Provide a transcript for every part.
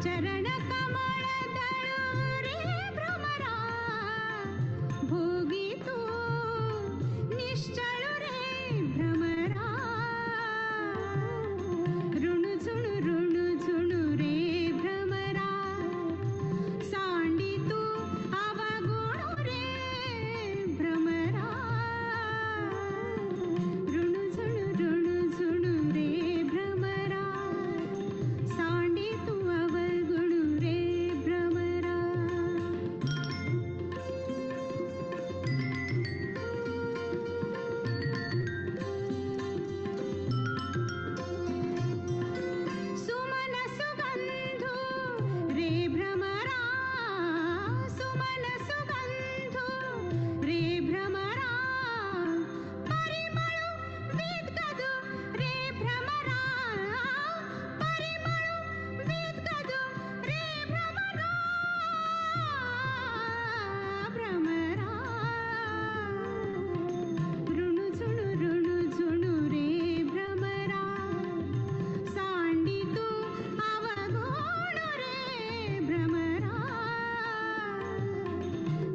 चरण कमळदळू रे भ्रमरा भोगी तू निश्चळ रे भ्रमरा ऋणझुणू रे भ्रमरा सांडी तू अवगुणू रे भ्रमरा ऋणझुणू रे भ्रमरा सांडी तू अवगुणू रे भ्रमरा सुमन सुगंधू रे भ्रमरा सुमन सुगंधू रे भ्रमरा परिमळू विद्गदु रे भ्रमरा परिमळू विद्गदु रे भ्रमरा भ्रमरा ऋणझुणू रे भ्रमरा सांडी तू अवगुणू रे भ्रमरा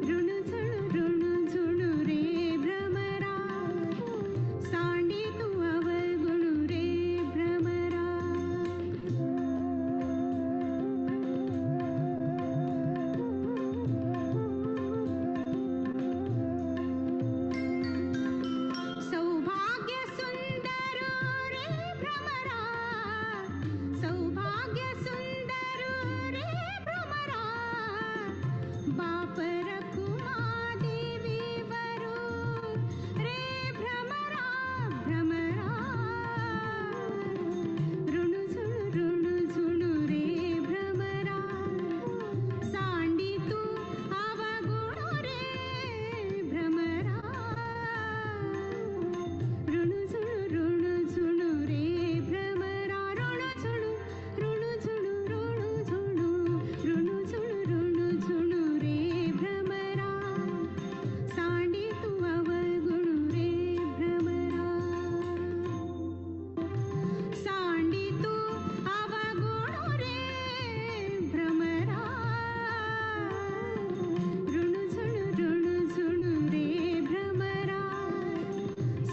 ऋणझुणू रे भ्रमरा सांडी तू अवगुणू रे भ्रमरा सौभाग्य सुंदर रे भ्रमरा सौभाग्य सुंदर रे भ्रमरा बाप रखुमा देवी वरू रे भ्रमरा भ्रमरा ऋणझुणू रे भ्रमरा सांडी तू अवगुणू रे भ्रमरा ऋणझुणू रे भ्रमरा ऋणझुणू रे भ्रमरा सांडी तू अवगुणू रे भ्रमरा सांडी तू अवगुणू रे भ्रमरा ऋणझुणू रे भ्रमरा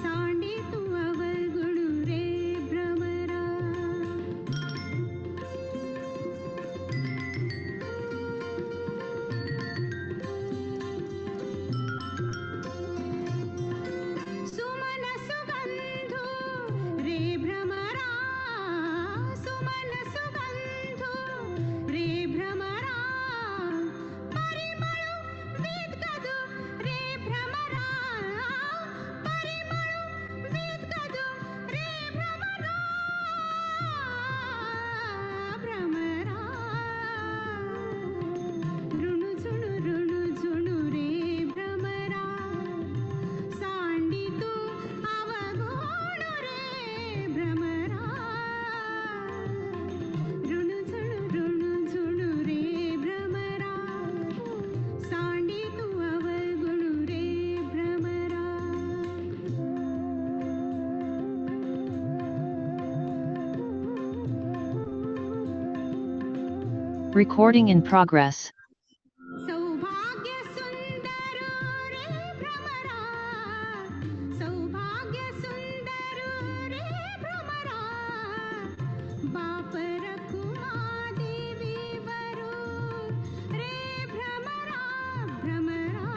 सांडी तू अवगुणू रे भ्रमरा सुमन सुगंधू रे भ्रमरा सुमन सुगंधू रे भ्रमरा परिमळू विद्गदु रे भ्रमरा परिमळू विद्गदु रे भ्रमरा भ्रमरा ऋणझुणू रे भ्रमरा सांडी तू अवगुणू रे भ्रमरा ऋणझुणू रे भ्रमरा सांडी तू अवगुणू रे भ्रमरा Recording in progress. सौभाग्य सुंदर रे भ्रमरा सौभाग्य सुंदर रे भ्रमरा बाप रखुमा देवी वरू रे भ्रमरा भ्रमरा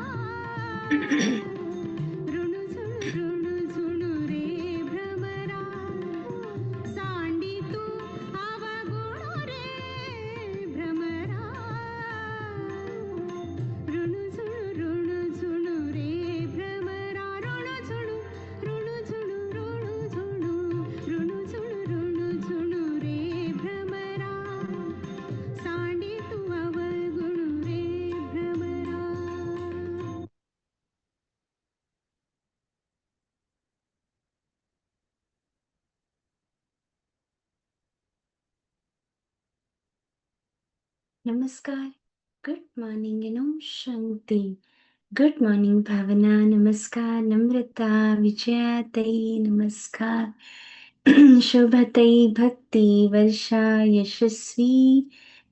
ऋणझुणू रे भ्रमरा सांडी तू अवगुणू रे भ्रमरा ऋणझुणू रे भ्रमरा ऋणझुणू रे भ्रमरा सांडी तू अवगुणू रे भ्रमरा नमस्कार, गुड मॉर्निंग एंड ओम शांति. गुड मॉर्निंग भावना, नमस्कार नम्रता, विजयाताई नमस्कार, शोभाताई, भक्ती, वर्षा, यशस्वी,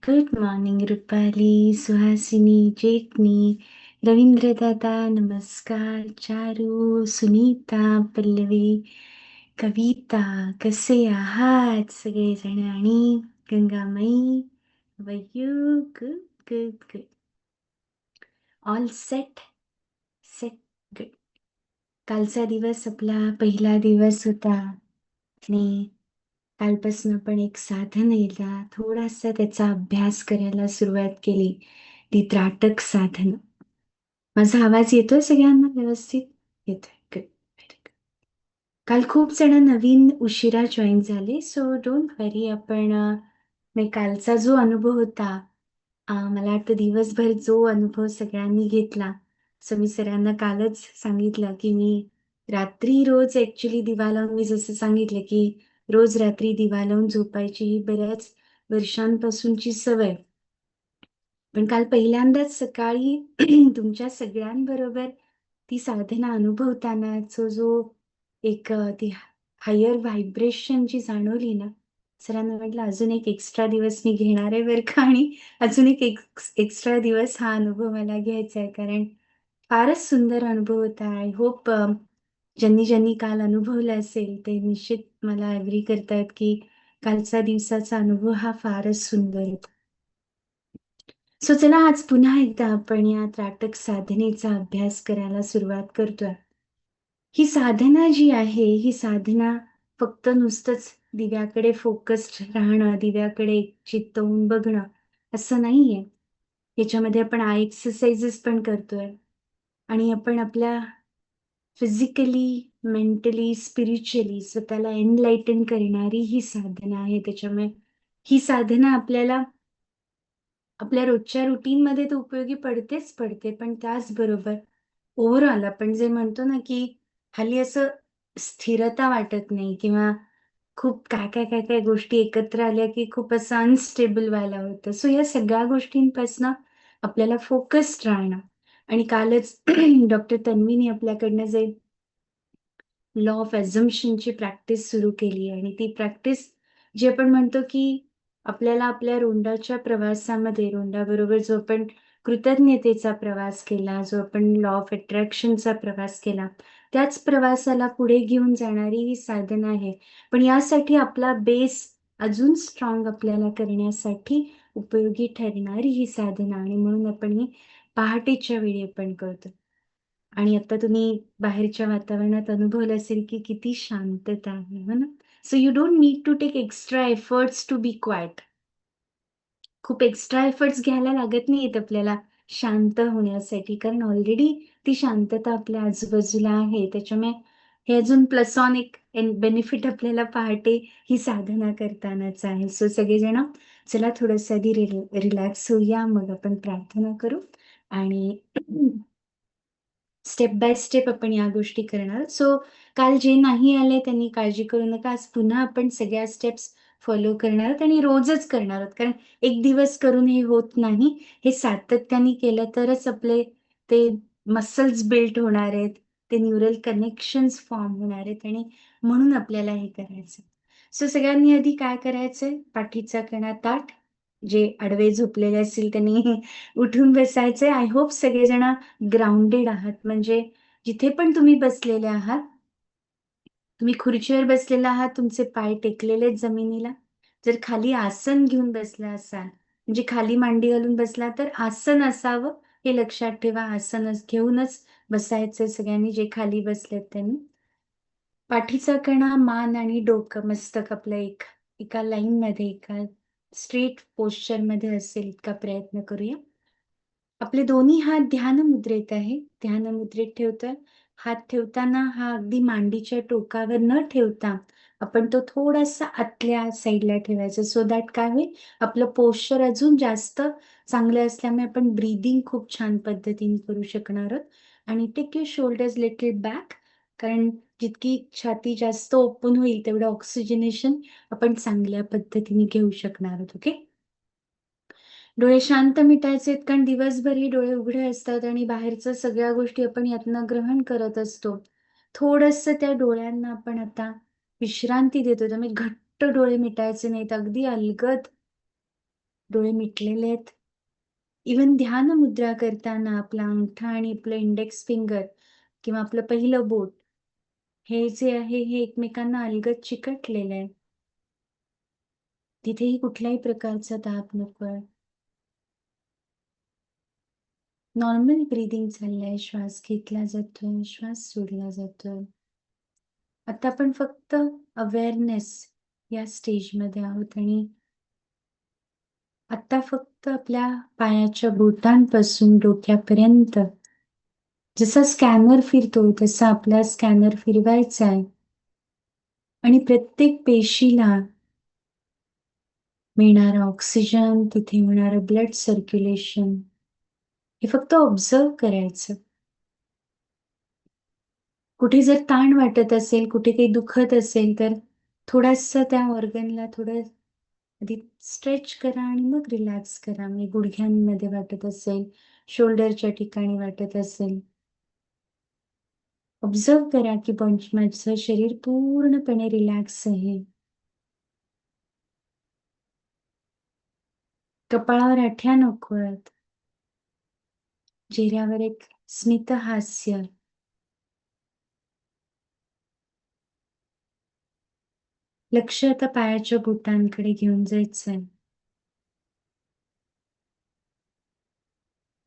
गुड मॉर्निंग रुपाली, सुहासिनी, चेतनी, रवींद्रदादा, नमस्कार, चारू, सुनीता, पल्लवी, कविता, कसे आहात सगळेजण? आणि गंगामाई, वयू, good good good, all set set, good. कालचा दिवस आपला पहिला दिवस होता आणि कालपासून आपण एक साधनेला थोडासा त्याचा अभ्यास करायला सुरुवात केली, ती त्राटक साधना. माझा आवाज येतोय सगळ्यांना व्यवस्थित? येतोय, गुड, व्हेरी गुड. काल खूप जण नवीन उशिरा जॉईन झाले, सो डोंट वरी. आपण मी कालचा जो अनुभव होता, मला वाटतं दिवसभर जो अनुभव सगळ्यांनी घेतला, सो मी सगळ्यांना कालच सांगितलं की मी रात्री रोज ऍक्च्युली दिवा लावून, मी जसं सांगितलं की रोज रात्री दिवा लावून झोपायची ही बऱ्याच वर्षांपासूनची सवय. पण काल पहिल्यांदाच सकाळी तुमच्या सगळ्यांबरोबर ती साधना अनुभवताना जो एक ती हायर व्हायब्रेशन जी जाणवली ना, सरांना म्हटलं अजून एक एक्स्ट्रा दिवस मी घेणार आहे बरं का, आणि अजून एक एक्स्ट्रा दिवस हा अनुभव मला घ्यायचा आहे, कारण फारच सुंदर अनुभव होता. आय होप ज्यांनी ज्यांनी काल अनुभवलं असेल ते निश्चित मला ॲग्री करतायत की कालचा दिवसाचा अनुभव हा फारच सुंदर होता. सो चला आज पुन्हा एकदा आपण या त्राटक साधनेचा अभ्यास करायला सुरुवात करतोय. ही साधना जी आहे, ही साधना फक्त नुसतंच दिव्याकडे फोकस्ड राहणं, दिव्याकडे चित्त होऊन बघणं असं नाहीये. याच्यामध्ये आपण आय एक्सरसाइजेस पण करतोय आणि आपण आपल्या फिजिकली, मेंटली, स्पिरिच्युअली स्वतःला एनलाइटन करणारी ही साधना आहे. त्याच्यामुळे ही साधना आपल्याला आपल्या रोजच्या रुटीनमध्ये तर उपयोगी पडतेच पडते, पण त्याचबरोबर ओव्हरऑल आपण जे म्हणतो ना, की हल्ली असं स्थिरता वाटत नाही किंवा खूप काय गोष्टी एकत्र आल्या, की खूप असं अनस्टेबल व्हायला होतं. सो या सगळ्या गोष्टींपासनं आपल्याला फोकस्ड राहणं, आणि कालच डॉक्टर तन्वीनी आपल्याकडनं जे लॉ ऑफ अझम्पशनची प्रॅक्टिस सुरू केली आहे, आणि ती प्रॅक्टिस जी आपण म्हणतो, की आपल्याला आपल्या रोंडाच्या प्रवासामध्ये, रोंडाबरोबर जो आपण कृतज्ञतेचा प्रवास केला, जो आपण लॉ ऑफ अट्रॅक्शनचा प्रवास केला, त्याच प्रवासाला पुढे घेऊन जाणारी ही साधना आहे. पण यासाठी आपला बेस अजून स्ट्रॉंग आपल्याला करण्यासाठी उपयोगी ठरणारी ही साधना, आणि म्हणून आपण ही पहाटेच्या वेळी आपण करतो. आणि आता तुम्ही बाहेरच्या वातावरणात अनुभवलं असेल, की किती शांतता आहे, हो ना? So you don't need to take extra efforts to be quiet. खूप एक्स्ट्रा एफर्ट्स घ्यायला लागत नाहीयेत आपल्याला शांत होण्यासाठी, कारण ऑलरेडी ती शांतता आपल्या आजूबाजूला आहे. त्याच्यामुळे हे अजून प्लस ऑन एक बेनिफिट आपल्याला पहाटे ही साधना करतानाच आहे. सो सगळेजण चला थोडंसं आधी रिलॅक्स होऊया, मग आपण प्रार्थना करू आणि स्टेप बाय स्टेप आपण या गोष्टी करणार. सो काल जे नाही आले त्यांनी काळजी करू नका. आज पुन्हा आपण सगळ्या स्टेप्स फॉलो करणार आहोत आणि रोजच करणार आहोत. कारण एक दिवस करून हे होत नाही. हे सातत्याने केलं तरच आपले ते मसल्स बिल्ड होणार आहेत. ते न्यूरल कनेक्शन्स फॉर्म होणार आहेत, आणि म्हणून आपल्याला हे करायचं. सो सगळ्यांनी आधी काय करायचंय? पाठीचा कणा ताठ. जे आडवे झोपलेले असतील त्यांनी उठून बसायचंय. आय होप सगळेजण ग्राउंडेड आहात. म्हणजे जिथे पण तुम्ही बसलेले आहात, तुम्ही खुर्चीवर बसलेला आहात, तुमचे पाय टेकलेले आहेत जमिनीला. जर खाली आसन घेऊन बसला असाल, म्हणजे खाली मांडी घालून बसला, तर आसन असावं हे लक्षात ठेवा. आसनच घेऊनच बसायचंय सगळ्यांनी, जे खाली बसलेत त्यांनी. पाठीचा कणा, मान आणि डोकं, मस्तक आपलं एका लाईनमध्ये, एका स्ट्रेट पोश्चरमध्ये असेल इतका प्रयत्न करूया. आपले दोन्ही हात ध्यान मुद्रेत आहे. ध्यान मुद्रेत ठेवतोय. हात ठेवताना हा अगदी मांडीच्या टोकावर न ठेवता आपण तो थोडासा आतल्या साईडला ठेवायचा. सो दॅट काय होईल, आपलं पोश्चर अजून जास्त चांगलं असल्यामुळे आपण ब्रीदिंग खूप छान पद्धतीने करू शकणार आहोत. आणि take your shoulders little back, कारण जितकी छाती जास्त ओपन होईल तेवढं ऑक्सिजनेशन आपण चांगल्या पद्धतीने घेऊ शकणार आहोत. ओके. डोळे शांत मिटायचे आहेत, कारण दिवसभर हे डोळे उघडे असतात आणि बाहेरच्या सगळ्या गोष्टी आपण यातनं ग्रहण करत असतो. थोडंसं त्या डोळ्यांना आपण आता विश्रांती देतो. त्यामुळे घट्ट डोळे मिटायचे नाहीत. अगदी अलगद डोळे मिटलेले आहेत. इवन ध्यान मुद्रा करताना आपला अंगठा आणि आपलं इंडेक्स फिंगर किंवा आपलं पहिलं बोट हे जे आहे हे एकमेकांना अलगद चिकटलेलं आहे. तिथेही कुठल्याही प्रकारचा दाब नकोय. नॉर्मल ब्रीदिंग चाललंय. श्वास घेतला जातोय, श्वास सोडला जातोय. आता आपण फक्त अवेअरनेस या स्टेजमध्ये आहोत आणि आता फक्त आपल्या पायाच्या बोटांपासून डोक्यापर्यंत जसा स्कॅनर फिरतो तसा आपला स्कॅनर फिरवायचा आहे आणि प्रत्येक पेशीला मिळणारा ऑक्सिजन, तिथे होणारं ब्लड सर्क्युलेशन हे फक्त ऑब्झर्व करायचं. कुठे जर ताण वाटत असेल, कुठे काही दुखत असेल तर थोडासा त्या ऑर्गनला थोडं आधी स्ट्रेच करा आणि मग रिलॅक्स करा. म्हणजे गुडघ्यांमध्ये वाटत असेल, शोल्डरच्या ठिकाणी वाटत असेल. ऑब्झर्व करा की माझं शरीर पूर्णपणे रिलॅक्स आहे. कपाळावर आठ्या नको आहेत. चेहऱ्यावर एक स्मित हास्य. लक्ष आता पायाच्या बोटांकडे घेऊन जायचंय.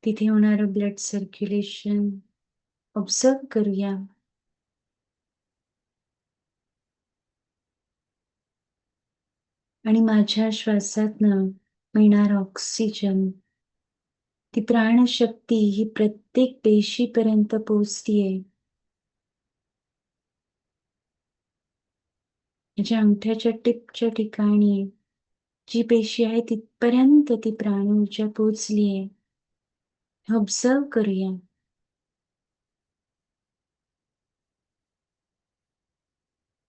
तिथे होणारं ब्लड सर्क्युलेशन ऑब्झर्व करूया. आणि माझ्या श्वासातनं मिळणारा ऑक्सिजन, ती प्राणशक्ती ही प्रत्येक पेशीपर्यंत पोहोचतीये. माझ्या अंगठ्याच्या टिपच्या ठिकाणी जी पेशी आहे तिथपर्यंत ती प्राणऊर्जा पोहोचलीये. हे ऑब्झर्व करूया.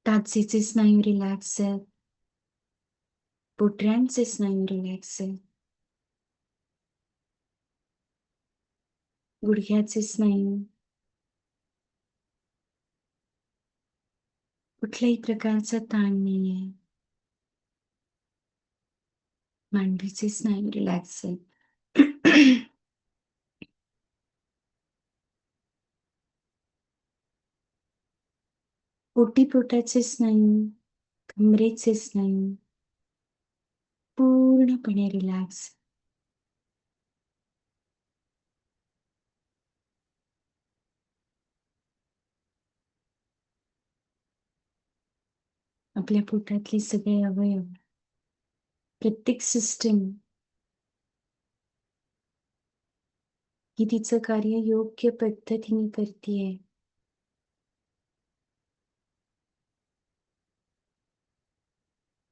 टाचेचे स्नायू रिलॅक्स आहेत. पोटऱ्यांचे स्नायू रिलॅक्स आहेत. गुडघ्याचे स्नायू, कुठल्याही प्रकारचा ताण नाहीये. मांडीचे स्नायू रिलॅक्स आहेत. ओटीपोटाचे स्नायू, कमरेचे स्नायू पूर्णपणे रिलॅक्स. आपल्या पोटातले सगळे अवयव, प्रत्येक सिस्टीम ही तिचं कार्य योग्य पद्धतीने करतीये.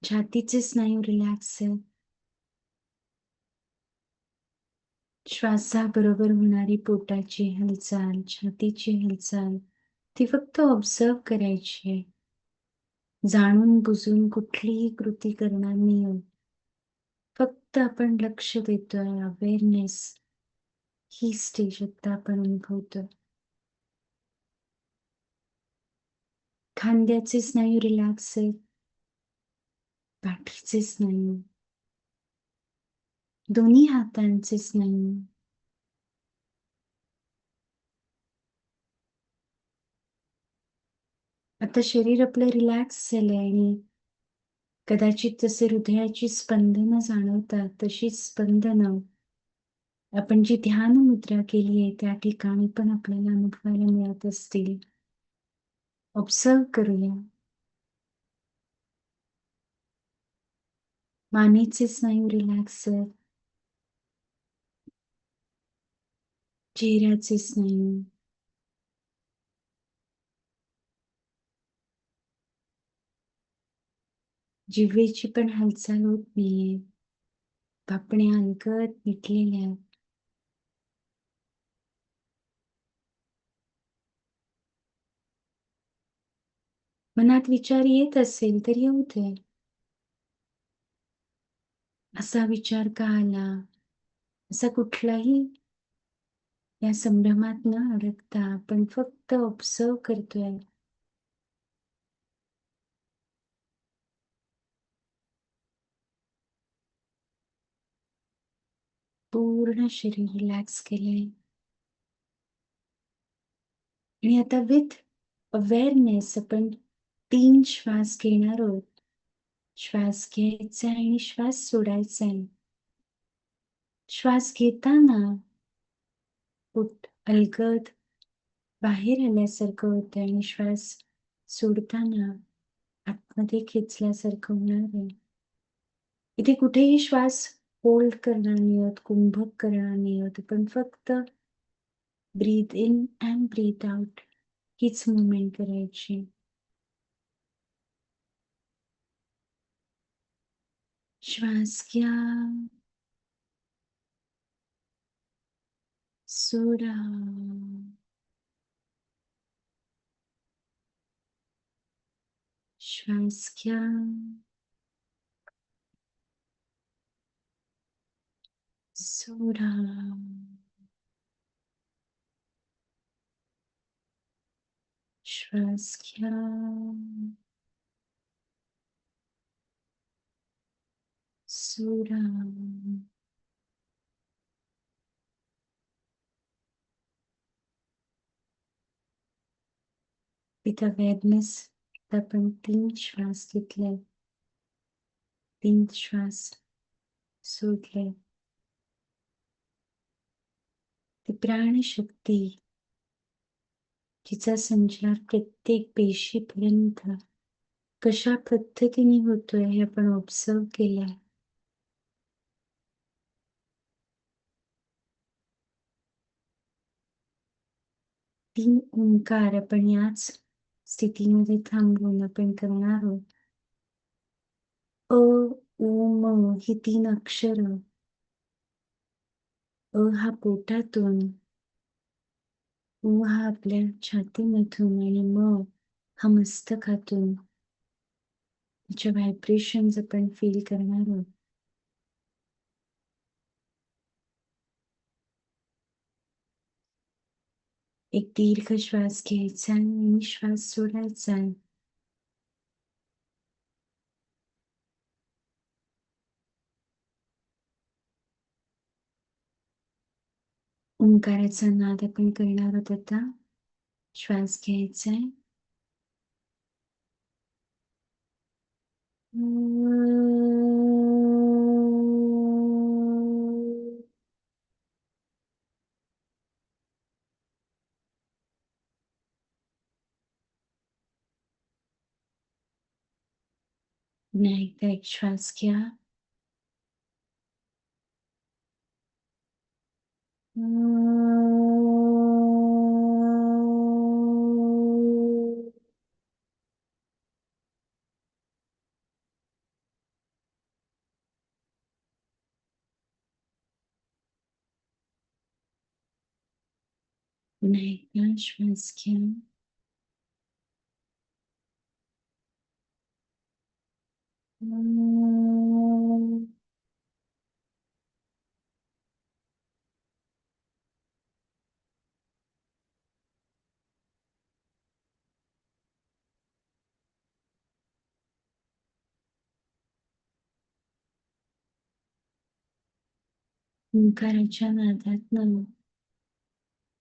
छातीचे स्नायू रिलॅक्स आहेत. श्वासाबरोबर होणारी पोटाची हालचाल, छातीची हालचाल ती फक्त ऑब्झर्व करायची आहे. जाणून बुजून कुठलीही कृती करणार नाही. फक्त आपण लक्ष देतोय. अवेअरनेस ही स्टेज आता आपण अनुभवतोय. खांद्याचे स्नायू रिलॅक्स आहेत. पाठीचे स्नायू, दोन्ही हातांचे स्नायू, आता शरीर आपलं रिलॅक्स झालंय आणि कदाचित जसे हृदयाची स्पंदनं जाणवतात तशीच स्पंदनं आपण जी ध्यान मुद्रा केली आहे त्या ठिकाणी पण आपल्याला अनुभवायला मिळत असतील. ऑब्झर्व करूया. मानेचे स्नायू रिलॅक्स आहेत. चेहऱ्याचे स्नायू, जिव्हेची पण हालचाल होत नाहीये. पापण्या अलगद मिटलेल्या आहेत. मनात विचार येत असेल तर येऊ दे. असा विचार का आला? असा कुठलाही या संभ्रमात न अडकता आपण फक्त ऑब्झर्व करतोय. पूर्ण शरीर रिलॅक्स केलंय. आणि आता विथ अवेअरनेस आपण 3 श्वास घेणार आहोत. श्वास घ्यायचा आणि श्वास सोडायचा आहे. श्वास घेताना पोट अलगद बाहेर आल्यासारखं होतं आणि श्वास सोडताना आतमध्ये खेचल्यासारखं होणार आहे. इथे कुठेही श्वास होल्ड करणार नाही आहोत, कुंभक करणार नाही आहोत. आपण फक्त breathe in and breathe out हीच मुवमेंट करायची. श्वास घ्या, सोडा. श्वास घ्या, सोडा. श्वास घ्या, सोडा. विथ अवेअरनेस आपण 3 श्वास घेतले, 3 श्वास सोडले. ती प्राणशक्ती जिचा संचार प्रत्येक पेशीपर्यंत कशा पद्धतीने होतोय हे आपण ऑब्झर्व केलंय. तीन ओंकार आपण याच स्थितीमध्ये थांबून आपण करणार आहोत. अ, उ, म ही 3 अक्षर. अ हा पोटातून, उ हा आपल्या छातीमधून आणि म हा मस्तकातून त्याच्या व्हायब्रेशन्स आपण फील करणार आहोत. एक दीर्घ श्वास घ्यायचा आणि श्वास सोडायचा. ओंकाराचा नाद आपण करणार आहोत आता. श्वास घ्यायचा आहे. पुन्हा एकदा एक श्वास घ्या. पुन्हा एकदा श्वास घ्या. ओंकाराच्या नादातनं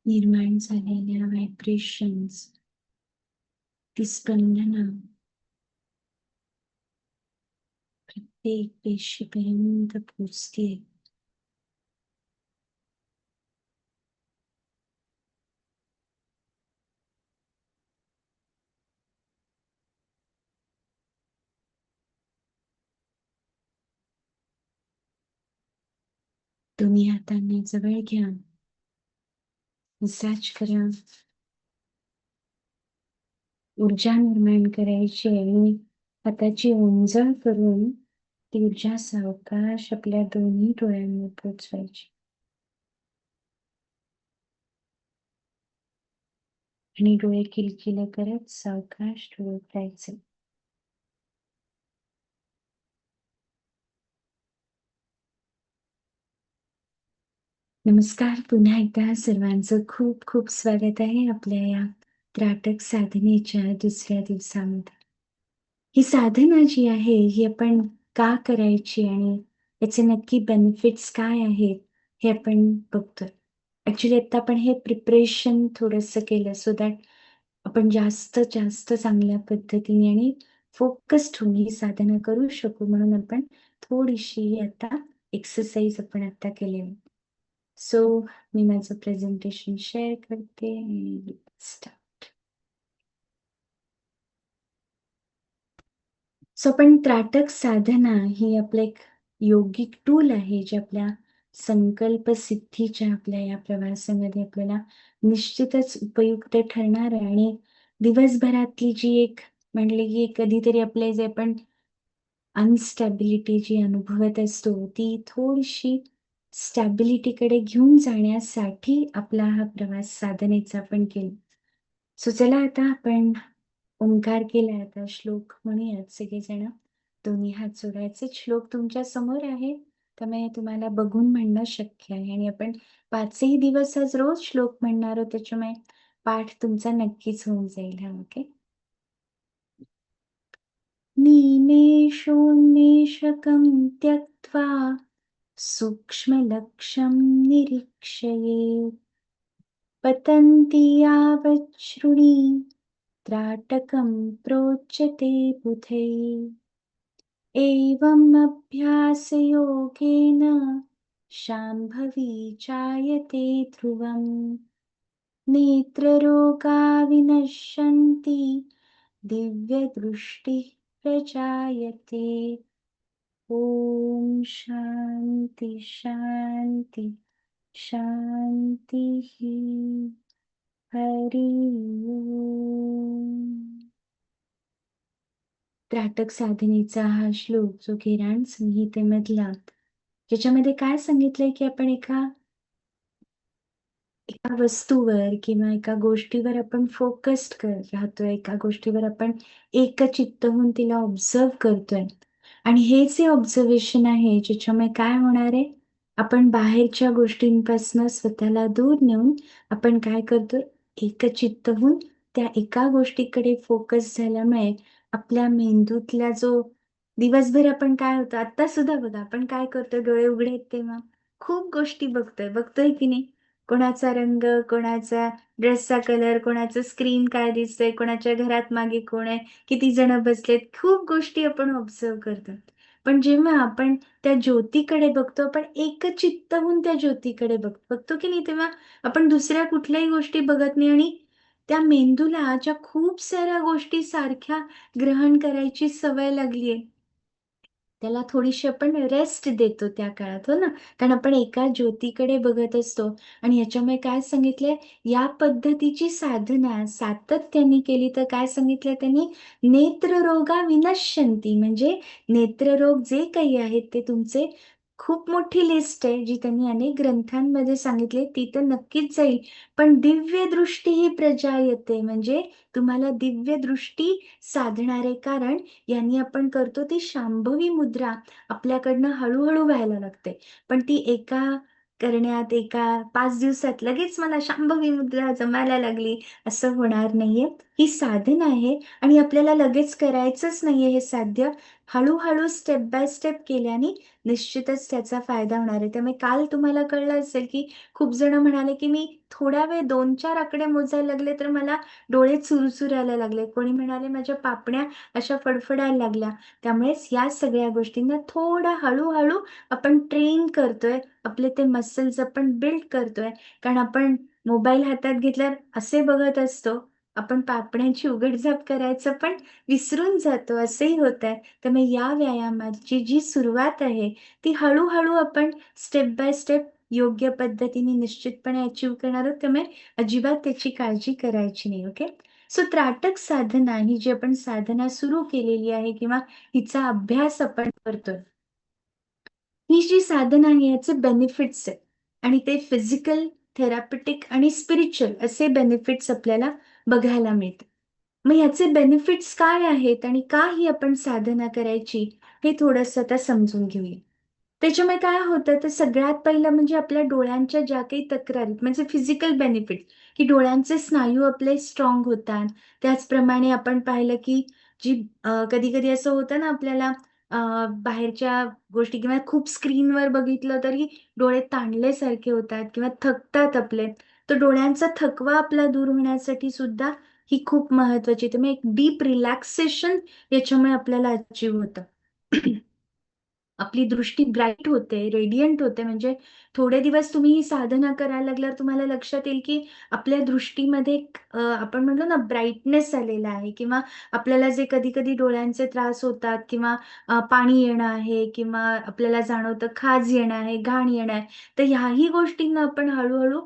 निर्माण झालेल्या व्हायब्रेशन्स, ती स्पंदना प्रत्येक पेशीपर्यंत पोचते. तुम्ही हातांना जवळ घ्या, मसाज करा. ऊर्जा निर्माण करायची आणि हाताची ओंजळ करून ती ऊर्जा सावकाश आपल्या दोन्ही डोळ्यांवर पोचवायची. आणि डोळे किलकिले करत सावकाश डोळे उघडायचे. नमस्कार, पुन्हा एकदा सर्वांचं खूप खूप स्वागत आहे आपल्या या त्राटक साधनेच्या दुसऱ्या दिवसामध्ये. ही साधना जी आहे ही आपण का करायची आणि याचे नक्की बेनिफिट्स काय आहेत हे आपण बघतोय. ॲक्च्युली आता आपण हे प्रिपरेशन थोडंसं केलं सो दॅट आपण जास्त चांगल्या पद्धतीने आणि फोकस्ड होऊन ही साधना करू शकू म्हणून आपण थोडीशी आता एक्सरसाइज आपण आता केलेली. सो मी माझं प्रेझेंटेशन शेअर करते आणि स्टार्ट. सो आपण त्राटक साधना ही आपलं एक योगिक टूल आहे जे आपल्या संकल्प सिद्धीच्या आपल्या या प्रवासामध्ये आपल्याला निश्चितच उपयुक्त ठरणार आहे. आणि दिवसभरातली जी एक म्हणले की कधीतरी आपले जे आपण अनस्टॅबिलिटी जी अनुभवत असतो ती थोडीशी स्टॅबिलिटीकडे घेऊन जाण्यासाठी आपला हा प्रवास साधनेचा आपण केला. सो चला आता आपण ओंकार केलाय, आता श्लोक म्हणूयात सगळेजण. दोन्ही हात जोडायचे. श्लोक तुमच्या समोर आहे त्यामुळे तुम्हाला बघून म्हणणं शक्य आहे आणि आपण 5ही दिवस आज रोज श्लोक म्हणणार आहोत त्याच्यामुळे पाठ तुमचा नक्कीच होऊन जाईल. हा ओके. निमेषोन्मेषकं त्यक्त्वा सूक्ष्मलक्ष्यं निरीक्षयेत् पतन्ति यावच्छृणि त्राटकं प्रोच्यते बुधैः एवम् अभ्यासयोगेन शाम्भवी जायते ध्रुवम् नेत्ररोगा विनश्यन्ति दिव्यदृष्टिः प्रजायते. ॐ शान्ति शान्ति शान्तिः. हरि ओम. त्राटक साधनेचा हा श्लोक जो किराण संहितेमधला ज्याच्यामध्ये काय सांगितलंय की आपण एका वस्तूवर किंवा एका गोष्टीवर आपण फोकस्ड करत राहतोय, एका गोष्टीवर आपण एकचित्त होऊन तिला ऑब्झर्व करतोय. आणि हे जे ऑब्झर्वेशन आहे ज्याच्यामुळे काय होणार आहे, आपण बाहेरच्या गोष्टींपासून स्वतःला दूर नेऊन आपण काय करतोय, एकचित्त होऊन त्या एका गोष्टीकडे फोकस झाल्यामुळे आपल्या मेंदूतला जो दिवसभर आपण काय होतं, आता सुद्धा बघा आपण काय करतोय, डोळे उघडे आहेत तेव्हा खूप गोष्टी बघतोय की नाही. कोणाचा रंग, कोणाचा ड्रेसचा कलर, कोणाचं स्क्रीन काय दिसतंय, कोणाच्या घरात मागे कोण आहे, किती जण बसलेत, खूप गोष्टी आपण ऑब्झर्व करतो. पण जेव्हा आपण त्या ज्योतीकडे बघतो, आपण एकचित्त होऊन त्या ज्योतीकडे बघतो की नाही, तेव्हा आपण दुसऱ्या कुठल्याही गोष्टी बघत नाही आणि त्या मेंदूला ज्या खूप साऱ्या गोष्टी सारख्या ग्रहण करायची सवय लागलीये त्याला थोडीशी आपण रेस्ट देतो त्या काळात, हो ना? कारण आपण एका ज्योतीकडे बघत असतो आणि याच्यामुळे काय सांगितलंय, या पद्धतीची साधना सातत्याने केली तर काय सांगितलंय त्यांनी, नेत्ररोगा विनश्यन्ति, म्हणजे नेत्ररोग जे काही आहेत ते तुमचे खूप मोठी लिस्ट आहे जी त्यांनी अनेक ग्रंथांमध्ये सांगितली, ती तर नक्कीच जाईल. पण दिव्य दृष्टी ही प्रजायते, म्हणजे तुम्हाला दिव्य दृष्टी साधणारे, कारण यांनी आपण करतो ती शांभवी मुद्रा आपल्याकडनं हळूहळू व्हायला लागते. पण ती एका करण्यात, एका 5 दिवसात लगेच मला शांभवी मुद्रा जमायला लागली असं होणार नाहीये. ही साधना आहे आणि आपल्याला लगेच करायचंच नाहीये हे साध्य. हळूहळू स्टेप बाय स्टेप केल्याने निश्चितच त्याचा फायदा होणार आहे. त्यामुळे काल तुम्हाला कळलं असेल की खूप जण म्हणाले की मी थोडा वेळ 2-4 आकडे मोजायला लागले तर मला डोळे चुरचुरायला लागले. कोणी म्हणाले माझ्या पापण्या अशा फडफडायला लागल्या. त्यामुळेच या सगळ्या गोष्टींना थोडं हळू-हळू आपण ट्रेन करतोय. आपले ते मसल्स आपण बिल्ड करतोय. कारण आपण मोबाईल हातात घेतल्यावर असे बघत असतो, आपण पापण्यांची उघडझाप करायचं पण विसरून जातो, असंही होतंय. त्यामुळे या व्यायामाची जी सुरुवात आहे, ती हळू आपण स्टेप बाय स्टेप योग्य पद्धतीने निश्चितपणे अचीव्ह करणार आहोत. त्यामुळे अजिबात त्याची काळजी करायची नाही. ओके. सो त्राटक साधना ही जी आपण साधना सुरू केलेली आहे किंवा हिचा अभ्यास आपण करतोय, ही जी साधना आहे याचे बेनिफिट्स आहेत आणि ते फिजिकल, थेरॅप्युटिक आणि स्पिरिच्युअल असे बेनिफिट्स आपल्याला बघायला मिळतात. मग याचे बेनिफिट्स काय आहेत आणि का ही आपण साधना करायची हे थोडंसं आता समजून घेऊया. त्याच्यामुळे काय होतं तर सगळ्यात पहिलं म्हणजे आपल्या डोळ्यांच्या ज्या काही तक्रारी म्हणजे फिजिकल बेनिफिट, की डोळ्यांचे स्नायू आपले स्ट्रॉंग होतात. त्याचप्रमाणे आपण पाहिलं की जी कधी-कधी असं होतं ना आपल्याला बाहेरच्या गोष्टी किंवा खूप स्क्रीनवर बघितलं तरी डोळे ताणल्यासारखे होतात किंवा थकतात आपले. तर डोळ्यांचा थकवा आपला दूर होण्यासाठी सुद्धा ही खूप महत्वाची. तर मग एक डीप रिलॅक्सेशन याच्यामुळे आपल्याला अचीव्ह होतं. आपली दृष्टी ब्राईट होते, रेडियंट होते. म्हणजे थोडे दिवस तुम्ही ही साधना करायला लागल्यावर तुम्हाला लक्षात येईल की आपल्या दृष्टीमध्ये आपण म्हणलो ना ब्राईटनेस आलेला आहे किंवा आपल्याला जे कधी-कधी डोळ्यांचे त्रास होतात किंवा पाणी येणं आहे किंवा आपल्याला जाणवतं खाज येणं आहे, घाण येणं आहे. तर ह्याही गोष्टींना आपण हळू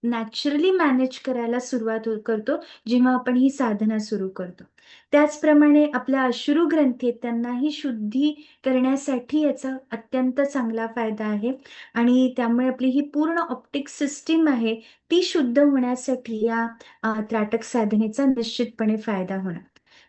नॅचरली मॅनेज करायला सुरुवात करतो, जेव्हा आपण ही साधना सुरू करतो. त्याचप्रमाणे आपल्या अश्रू ग्रंथी आहेत, त्यांनाही शुद्धी करण्यासाठी याचा अत्यंत चांगला फायदा आहे आणि त्यामुळे आपली ही पूर्ण ऑप्टिक सिस्टीम आहे, ती शुद्ध होण्यासाठी या त्राटक साधनेचा निश्चितपणे फायदा होणार.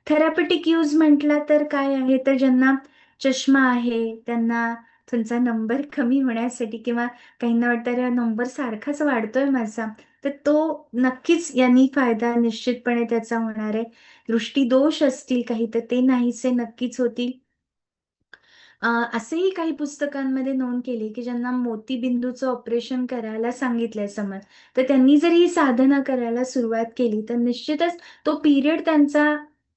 थेरॅपेटिक यूज म्हटला तर काय आहे, तर ज्यांना चष्मा आहे, त्यांना त्यांचा नंबर कमी होण्यासाठी किंवा काहींना वाटतं अरे हा नंबर सारखाच वाढतोय माझा, तर तो नक्कीच यांनी फायदा निश्चितपणे त्याचा होणार आहे. दृष्टीदोष असतील काही तर ते नाहीसे नक्कीच होतील. असेही काही पुस्तकांमध्ये नोंद केली, की ज्यांना मोतीबिंदूचं ऑपरेशन करायला सांगितलंय समज, तर त्यांनी जर ही साधना करायला सुरुवात केली, तर निश्चितच तो पिरियड त्यांचा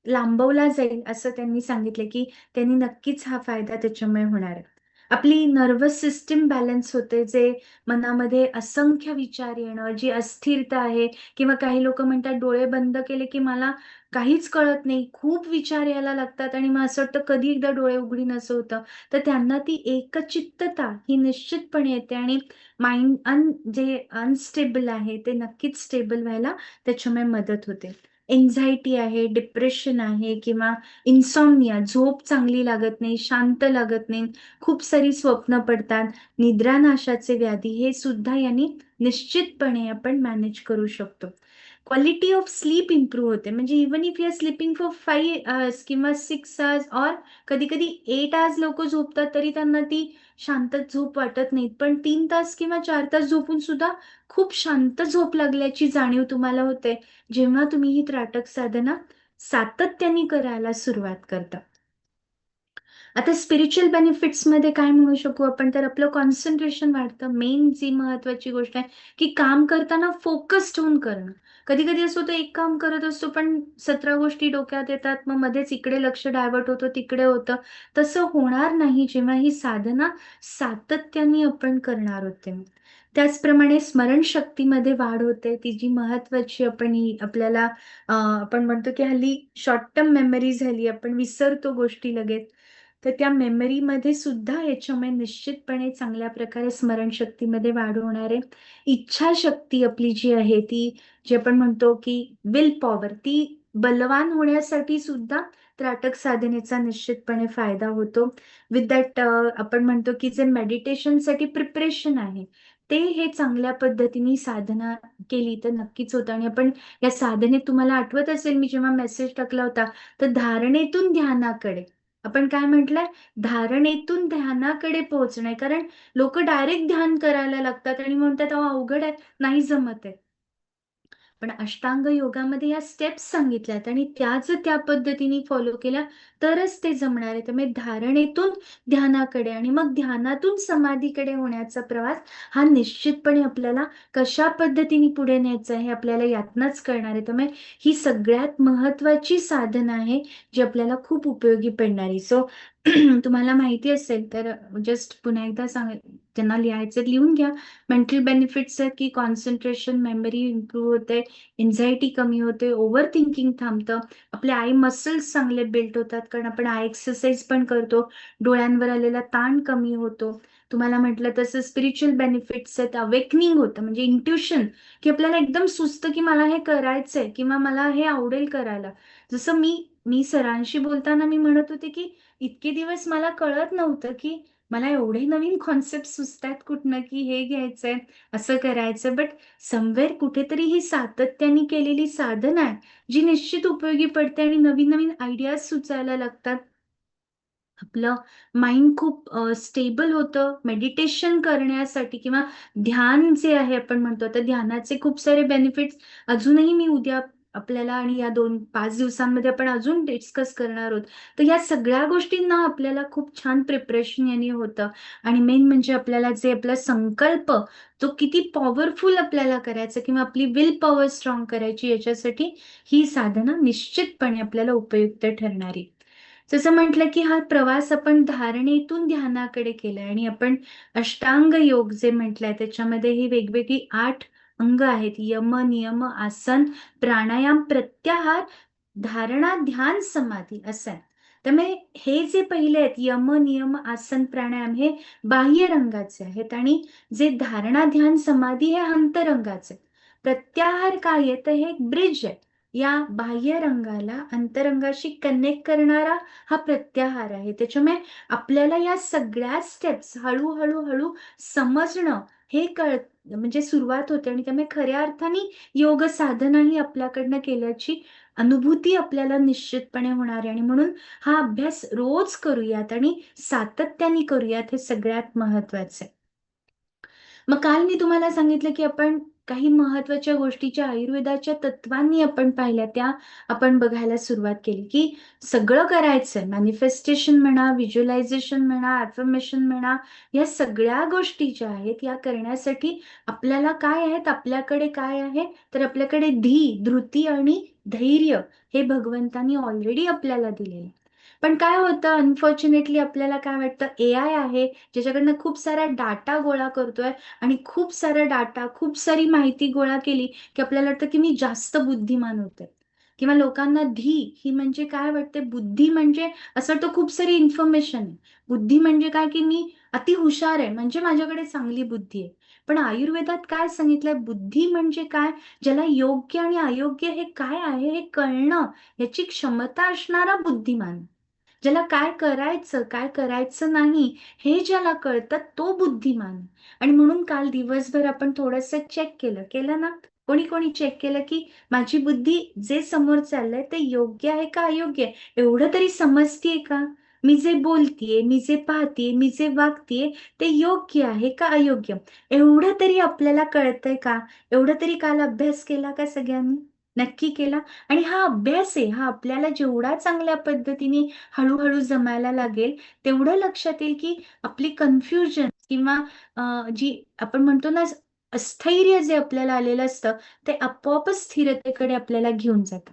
लांबवला जाईल असं त्यांनी सांगितलं, की त्यांनी नक्कीच हा फायदा त्याच्यामुळे होणार आहे. आपली नर्व्हस सिस्टम बॅलन्स होते, जे मनामध्ये असंख्य विचार येणं, जी अस्थिरता आहे किंवा काही लोकं म्हणतात डोळे बंद केले, की मला काहीच कळत नाही, खूप विचार यायला लागतात आणि मग असं वाटतं कधी एकदा डोळे उघडीन असं होतं. तर त्यांना ती एकचित्तता ही निश्चितपणे येते आणि माइंड जे अनस्टेबल आहे ते नक्कीच स्टेबल व्हायला त्याच्यामुळे मदत होते. एन्झायटी आहे, डिप्रेशन आहे किंवा इन्सॉम्निया, झोप चांगली लागत नाही, शांत लागत नाही, खूप सारी स्वप्न पडतात, निद्रानाशाचे व्याधी हे सुद्धा यांनी निश्चितपणे आपण मॅनेज करू शकतो. क्वालिटी ऑफ स्लीप इम्प्रूव्ह होते. म्हणजे even if you are sleeping for 5 hours किंवा 6 अवर्स ऑर कधी-कधी 8 अवर्स लोकं झोपतात, तरी त्यांना ती शांत झोप वाटत नाही. पण 3 तास किंवा 4 तास झोपून सुद्धा खूप शांत झोप लागल्याची जाणीव तुम्हाला होते, जेव्हा तुम्ही ही त्राटक साधना सातत्याने करायला सुरुवात करता. आता स्पिरिच्युअल बेनिफिट्समध्ये काय म्हणू शकू आपण, तर आपलं कॉन्सन्ट्रेशन वाढतं. मेन जी महत्वाची गोष्ट आहे, की काम करताना फोकस्ड होऊन करणं. कधी-कधी असं होतं एक काम करत असतो, पण 17 गोष्टी डोक्यात येतात. मग मध्येच इकडे लक्ष डायव्हर्ट होतं, तिकडे होतं. तसं होणार नाही जेव्हा ही साधना सातत्याने आपण करणार आहोत तेव्हा. त्याचप्रमाणे स्मरणशक्तीमध्ये वाढ होते. ती जी महत्वाची आपण ही आपल्याला आपण म्हणतो, की हल्ली शॉर्ट टर्म मेमरी झाली. आपण विसरतो गोष्टी लगेच. तर त्या मेमरीमध्ये सुद्धा याच्यामुळे निश्चितपणे चांगल्या प्रकारे स्मरणशक्तीमध्ये वाढ होणार आहे. इच्छाशक्ती आपली जी आहे ती जी आपण म्हणतो की विल पॉवर ती बलवान होण्यासाठी सुद्धा त्राटक साधनेचा निश्चितपणे फायदा होतो. विथ दॅट आपण म्हणतो की जे मेडिटेशनसाठी प्रिपरेशन आहे, ते हे चांगल्या पद्धतीने साधना केली तर नक्कीच होतं आणि आपण या साधनेत तुम्हाला आठवत असेल मी जेव्हा मेसेज टाकला होता, तर धारणेतून ध्यानाकडे आपण काय म्हटलंय? धारणेतून ध्यानाकडे पोहोचणे. कारण लोकं डायरेक्ट ध्यान करायला लागतात आणि म्हणतात, "अहो अवघड आहे, नाही जमत आहे." पण अष्टांग योगामध्ये या स्टेप्स सांगितल्यात आणि त्या जर त्या पद्धतीने फॉलो केल्या तरच ते जमणार आहे. त्यामुळे धारणेतून ध्यानाकडे आणि मग ध्यानातून समाधीकडे होण्याचा प्रवास हा निश्चितपणे आपल्याला कशा पद्धतीने पुढे न्यायचं आहे हे आपल्याला यातनंच कळणार आहे. त्यामुळे ही सगळ्यात महत्वाची साधना आहे जी आपल्याला खूप उपयोगी पडणारी. सो तुम्हाला माहिती असेल तर जस्ट पुन्हा एकदा ज्यांना लिहायचं लिहून घ्या. मेंटल बेनिफिट्स आहेत की कॉन्सन्ट्रेशन, मेमरी इम्प्रूव्ह होते, एन्झायटी कमी होते, ओव्हर थिंकिंग थांबतं, आपले आय मसल्स चांगले बिल्ड होतात कारण आपण आय एक्सरसाइज पण करतो, डोळ्यांवर आलेला ताण कमी होतो. तुम्हाला म्हटलं तसं स्पिरिच्युअल बेनिफिट्स आहेत, अवेकनिंग होतं म्हणजे इंट्युशन की आपल्याला एकदम सुचतं की मला हे करायचंय किंवा मला हे आवडेल करायला. जसं मी मी सरांशी बोलताना मी म्हणत होते की इतके दिवस मला कळत नव्हतं की मला एवढे नवीन कॉन्सेप्ट सुचतायत कुठनं की हे घ्यायचंय, असं करायचं. बट समवेअर कुठेतरी ही सातत्याने केलेली साधना आहे, जी निश्चित उपयोगी पडते आणि नवीन-नवीन आयडियाज सुचायला लागतात. आपलं माइंड खूप स्टेबल होतं. मेडिटेशन करण्यासाठी किंवा ध्यान जे आहे आपण म्हणतो, आता ध्यानाचे खूप सारे बेनिफिट्स अजूनही मी उद्या आपल्याला, आणि या 5 दिवसांमध्ये आपण अजून डिस्कस करणार आहोत. तर या सगळ्या गोष्टींना आपल्याला खूप छान प्रिपरेशन याने होतं. आणि मेन म्हणजे आपल्याला जे आपला संकल्प तो किती पॉवरफुल आपल्याला करायचा किंवा आपली विल पॉवर स्ट्रॉंग करायची, याच्यासाठी ही साधना निश्चितपणे आपल्याला उपयुक्त ठरणारी. जसं म्हटलं की हा प्रवास आपण धारणेतून ध्यानाकडे केलाय, आणि आपण अष्टांग योग जे म्हटलंय त्याच्यामध्ये ही वेगवेगळी 8 अंग आहेत. यम, नियम, आसन, प्राणायाम, प्रत्याहार, धारणा, ध्यान, समाधी असं आहे. त्यामुळे हे जे पहिले आहेत यम, नियम, आसन, प्राणायाम हे बाह्य रंगाचे आहेत, आणि जे धारणा, ध्यान, समाधी हे अंतरंगाचे. प्रत्याहार काय आहे, तर हे एक ब्रिज आहे. या बाह्य रंगाला अंतरंगाशी कनेक्ट करणारा हा प्रत्याहार आहे. त्याच्यामुळे आपल्याला या सगळ्या स्टेप्स हळू समजणं हे म्हणजे सुरुवात होते, आणि त्यामुळे खऱ्या अर्थाने योग साधना ही आपल्याकडनं केल्याची अनुभूती आपल्याला निश्चितपणे होणार आहे. आणि म्हणून हा अभ्यास रोज करूयात आणि सातत्याने करूयात, हे सगळ्यात महत्वाचं आहे. मग काल मी तुम्हाला सांगितलं की आपण काही महत्वाच्या गोष्टीच्या आयुर्वेदाच्या तत्वांनी आपण पाहिल्या, त्या आपण बघायला सुरुवात केली की सगळं करायचंय. मॅनिफेस्टेशन म्हणा, व्हिज्युअलायझेशन म्हणा, अफर्मेशन म्हणा, या सगळ्या गोष्टी ज्या आहेत या करण्यासाठी आपल्याला काय आहेत, आपल्याकडे काय आहे, तर आपल्याकडे धृती आणि धैर्य हे भगवंतानी ऑलरेडी आपल्याला दिलेलं. पण काय होतं, अनफॉर्च्युनेटली आपल्याला काय वाटतं, AI आहे ज्याच्याकडनं खूप सारा डाटा गोळा करतोय, आणि खूप सारा डाटा, खूप सारी माहिती गोळा केली की आपल्याला वाटतं की मी जास्त बुद्धिमान होते. किंवा लोकांना ही म्हणजे काय वाटते, बुद्धी म्हणजे असं वाटतं खूप सारी इन्फॉर्मेशन आहे. बुद्धी म्हणजे काय, की मी अति हुशार आहे म्हणजे माझ्याकडे चांगली बुद्धी आहे. पण आयुर्वेदात काय सांगितलंय, बुद्धी म्हणजे काय, ज्याला योग्य आणि अयोग्य हे काय आहे हे कळणं, याची क्षमता असणारा बुद्धिमान. ज्याला काय करायचं, काय करायचं नाही हे ज्याला कळतं तो बुद्धिमान. आणि म्हणून काल दिवसभर आपण थोडंसं चेक केलं ना, कोणी कोणी चेक केलं की माझी बुद्धी जे समोर चाललंय ते योग्य आहे का अयोग्य आहे, एवढं तरी समजतीये का, मी जे बोलतीये, मी जे पाहतीये, मी जे वागतीये ते योग्य आहे का अयोग्य, एवढं तरी आपल्याला कळतंय का, एवढं तरी काल अभ्यास केला का सगळ्यांनी, नक्की केला. आणि हा अभ्यास आहे, हा आपल्याला जेवढा चांगल्या पद्धतीने हळूहळू जमायला लागेल, तेवढं लक्षात येईल की आपली कन्फ्युजन किंवा जी आपण म्हणतो ना स्थैर्य जे आपल्याला आलेलं असतं, ते आपोआपच स्थिरतेकडे आपल्याला घेऊन जातं.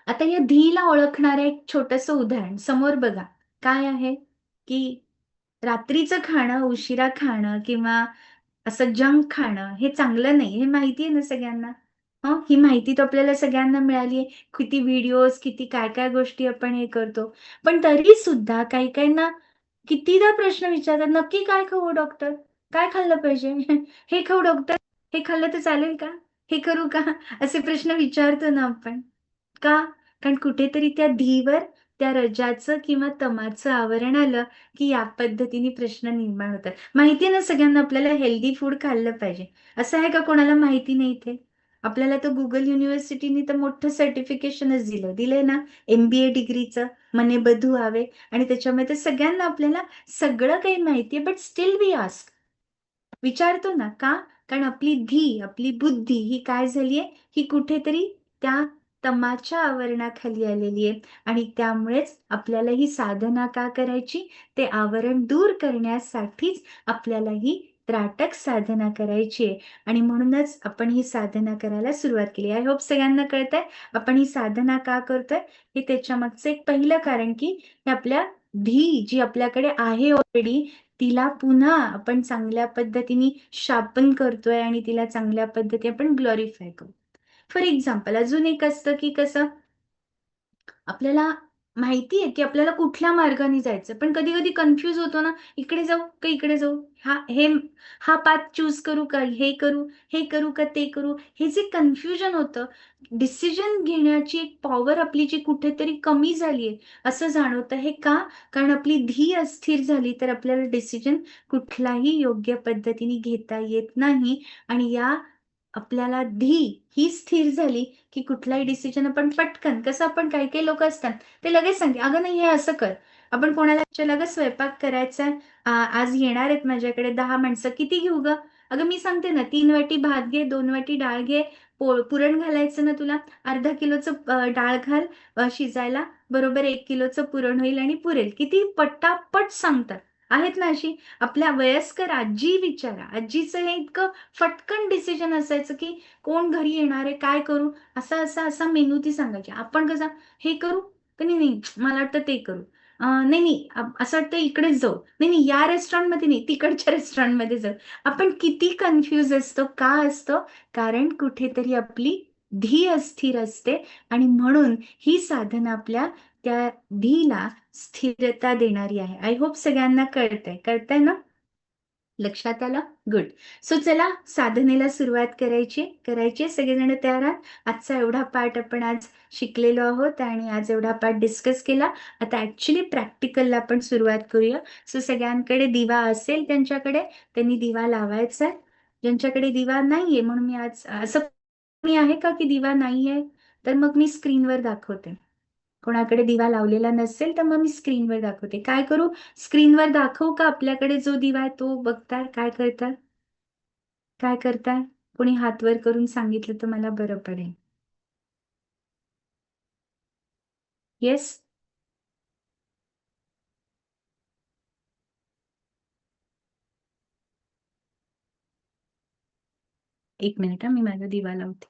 आता या धीला ओळखणारं एक छोटंसं उदाहरण समोर बघा. काय आहे, की रात्रीचं खाणं, उशिरा खाणं किंवा असं जंक खाणं हे चांगलं नाही, हे माहिती आहे ना सगळ्यांना? ही माहिती तर आपल्याला सगळ्यांना मिळाली आहे. किती व्हिडिओज, किती काय-काय गोष्टी आपण हे करतो. पण तरी सुद्धा काही-काहींना कितीदा प्रश्न विचारतात, "नक्की काय खाऊ डॉक्टर? काय खाल्लं पाहिजे? हे खाऊ डॉक्टर? हे खाल्लं तर चालेल का? हे करू का?" असे प्रश्न विचारतो ना आपण. का? कारण कुठेतरी त्या धीवर त्या रजाचं किंवा तमाचं आवरण आलं, की या पद्धतीने प्रश्न निर्माण होतात. माहिती आहे ना सगळ्यांना आपल्याला हेल्दी फूड खाल्लं पाहिजे. असं आहे का कोणाला माहिती नाही इथे? आपल्याला तर Google युनिव्हर्सिटीनी तर मोठं सर्टिफिकेशनच दिलं. दिलंय ना MBA डिग्रीचं, "मने बधू आवे", आणि त्याच्यामध्ये सगळ्यांना आपल्याला सगळं काही माहिती आहे, बट स्टिल वी आस्क. विचारतो ना, का? कारण आपली आपली बुद्धी ही काय झालीये, ही कुठेतरी त्या तमाच्या आवरणाखाली आलेली आहे, आणि त्यामुळेच आपल्याला ही साधना का करायची? ते आवरण दूर करण्यासाठीच आपल्याला ही त्राटक साधना करायची आहे, आणि म्हणूनच आपण ही साधना करायला सुरुवात केली. आय होप सगळ्यांना कळतंय आपण ही साधना का करतोय? हे त्याच्यामागचं एक पहिलं कारण, की हे आपल्या जी आपल्याकडे आहे ऑलरेडी, तिला पुन्हा आपण चांगल्या पद्धतीने शार्पन करतोय, आणि तिला चांगल्या पद्धतीने आपण ग्लोरिफाय करतो. फॉर एक्झाम्पल अजून एक असतं, की कसं आपल्याला माहिती आहे, की आपल्याला कुठल्या मार्गाने जायचं, पण कधी-कधी कन्फ्यूज होतो ना, इकडे जाऊ का इकडे जाऊ? हा पाथ चूज करू का हे करू? हे करू का ते करू? हे जे कन्फ्युजन होतं, डिसिजन घेण्याची एक पॉवर आपली जी कुठेतरी कमी झाली आहे, असं जाणवतं. हे का? कारण आपली अस्थिर झाली, तर आपल्याला डिसिजन कुठलाही योग्य पद्धतीने घेता येत नाही, आणि आपल्याला ही स्थिर झाली, की कुठलाही डिसिजन आपण पटकन कसं आपण काही-काही लोकं असतात, ते लगेच सांगते, "अगं नाही हे असं कर." आपण कोणाला विचारलं, "अगं स्वयंपाक करायचा आहे, आज येणार आहेत माझ्याकडे 10 माणसं, किती घेऊ गं?" अगं मी सांगते ना 3 वाटी भात घे, 2 वाटी डाळ घे, पुरण घालायचं ना तुला, अर्धा किलोचं डाळ घाल शिजायला, बरोबर 1 किलोचं पुरण होईल आणि पुरेल. किती पटापट सांगतात. आहेत ना अशी. आपल्या वयस्कर आजी विचारा, आजीचं हे इतकं फटकन डिसिजन असायचं की कोण घरी येणार आहे, काय करू, असा मेनू ती सांगायची. आपण कसं हे करू का नाही, नाही मला वाटतं ते करू, नाही नाही असं वाटतं इकडेच जाऊ, नाही नाही या रेस्टॉरंटमध्ये नाही, तिकडच्या रेस्टॉरंटमध्ये जाऊ. आपण किती कन्फ्यूज असतो, का असतो? कारण कुठेतरी आपली धी अस्थिर असते आणि म्हणून ही साधना आपल्या त्या धीला स्थिरता देणारी आहे. आय होप सगळ्यांना कळतंय ना? लक्षात आलं? गुड. सो चला साधनेला सुरुवात करायची. सगळेजण तयार आहात? आजचा एवढा पार्ट आपण आज शिकलेलो आहोत आणि आज एवढा पार्ट डिस्कस केला. आता ऍक्च्युली प्रॅक्टिकलला आपण सुरुवात करूया. सो सगळ्यांकडे दिवा असेल त्यांच्याकडे, त्यांनी दिवा लावायचा आहे. ज्यांच्याकडे दिवा नाहीये, म्हणून मी आज असं कोणी आहे का की दिवा नाहीये, तर मग मी स्क्रीनवर दाखवते. कोणाकडे दिवा लावलेला नसेल तर मग मी स्क्रीनवर दाखवते. काय करू, स्क्रीनवर दाखवू का आपल्याकडे जो दिवा आहे तो बघताय? काय करताय? कोणी हात वर करून सांगितलं तर मला बरं पडेल. येस? एक मिनिट मी माझा दिवा लावते.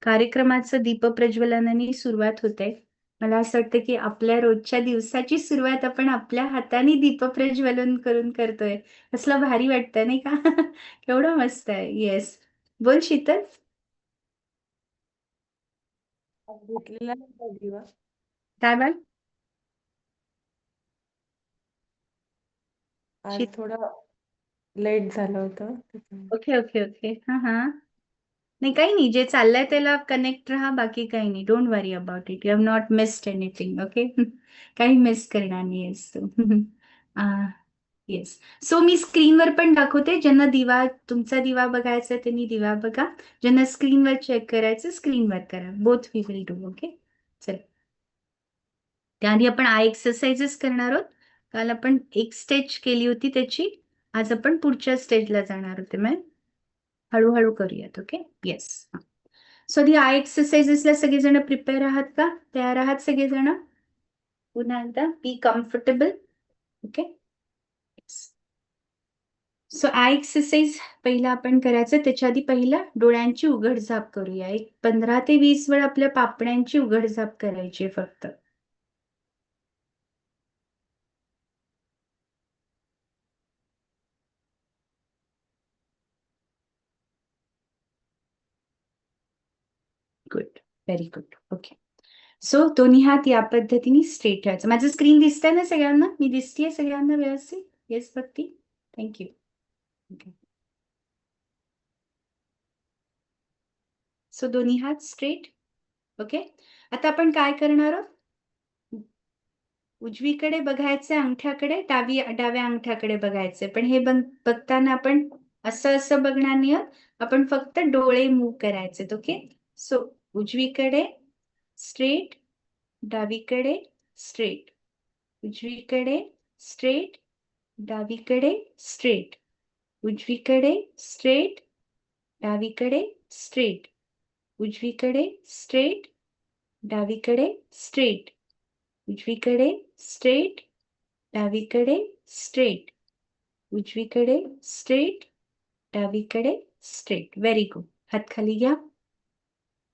कार्यक्रमाचं दीपप्रज्वलनाने सुरुवात होते. मला असं वाटतं की आपल्या रोजच्या दिवसाची सुरुवात आपण आपल्या हाताने दीपप्रज्वलन करून करतोय. कसलं भारी वाटतं नाही का? केवढं मस्त आहे. येस, बोल शीतल. घेतलेला नव्हता दिवा. काय बाळ? आज थोडं लेट झालं होतं त्याच्यामुळे. Okay okay okay. हा. नाही काही नाही, जे चाललंय त्याला कनेक्ट राहा, बाकी काही नाही. Don't worry about it. You have not missed anything. Okay. काही मिस करणार नाही आहेस तू. येस. सो मी स्क्रीनवर पण दाखवते. ज्यांना तुमचा दिवा बघायचा त्यांनी दिवा बघा. ज्यांना स्क्रीनवर चेक करायचं स्क्रीनवर करा. Both we will do. Okay. चल, त्याआधी आपण आय एक्सरसाइजेस करणार आहोत. काल आपण एक स्टेज केली होती त्याची. आज आपण पुढच्या स्टेजला जाणार होते. मग हळूहळू करूयात. Okay. Yes. So the eye एक्सरसाइजेसला सगळेजण प्रिपेअर आहात का? तयार आहात सगळेजण? पुन्हा एकदा be comfortable. Okay. So eye exercise पहिला आपण करायचं. त्याच्या आधी पहिला डोळ्यांची उघडझाप करूया. एक 15 ते 20 वेळा आपल्या पापण्यांची उघडझाप करायची फक्त. Good, very good. Okay. So दोन्ही हात या पद्धतीने स्ट्रेट ठेवायचं. माझं स्क्रीन दिसतंय ना सगळ्यांना? मी दिसतेय सगळ्यांना व्यवस्थित? येस भक्ती, थँक्यू. ओके. सो दोन्ही हात स्ट्रेट. ओके. आता आपण काय करणार आहोत? उजवीकडे बघायचं अंगठ्याकडे, डाव्या अंगठ्याकडे बघायचं. पण हे बघताना आपण असं बघणार नाही आहोत. आपण फक्त डोळे मूव्ह करायचे. ओके. सो उजवीकडे स्ट्रेट, डावीकडे स्ट्रेट, उजवीकडे स्ट्रेट, डावीकडे स्ट्रेट, उजवीकडे स्ट्रेट, डावीकडे स्ट्रेट, उजवीकडे स्ट्रेट, डावीकडे स्ट्रेट, उजवीकडे स्ट्रेट, डावीकडे स्ट्रेट, उजवीकडे स्ट्रेट, डावीकडे स्ट्रेट. Very good. हात खाली घ्या.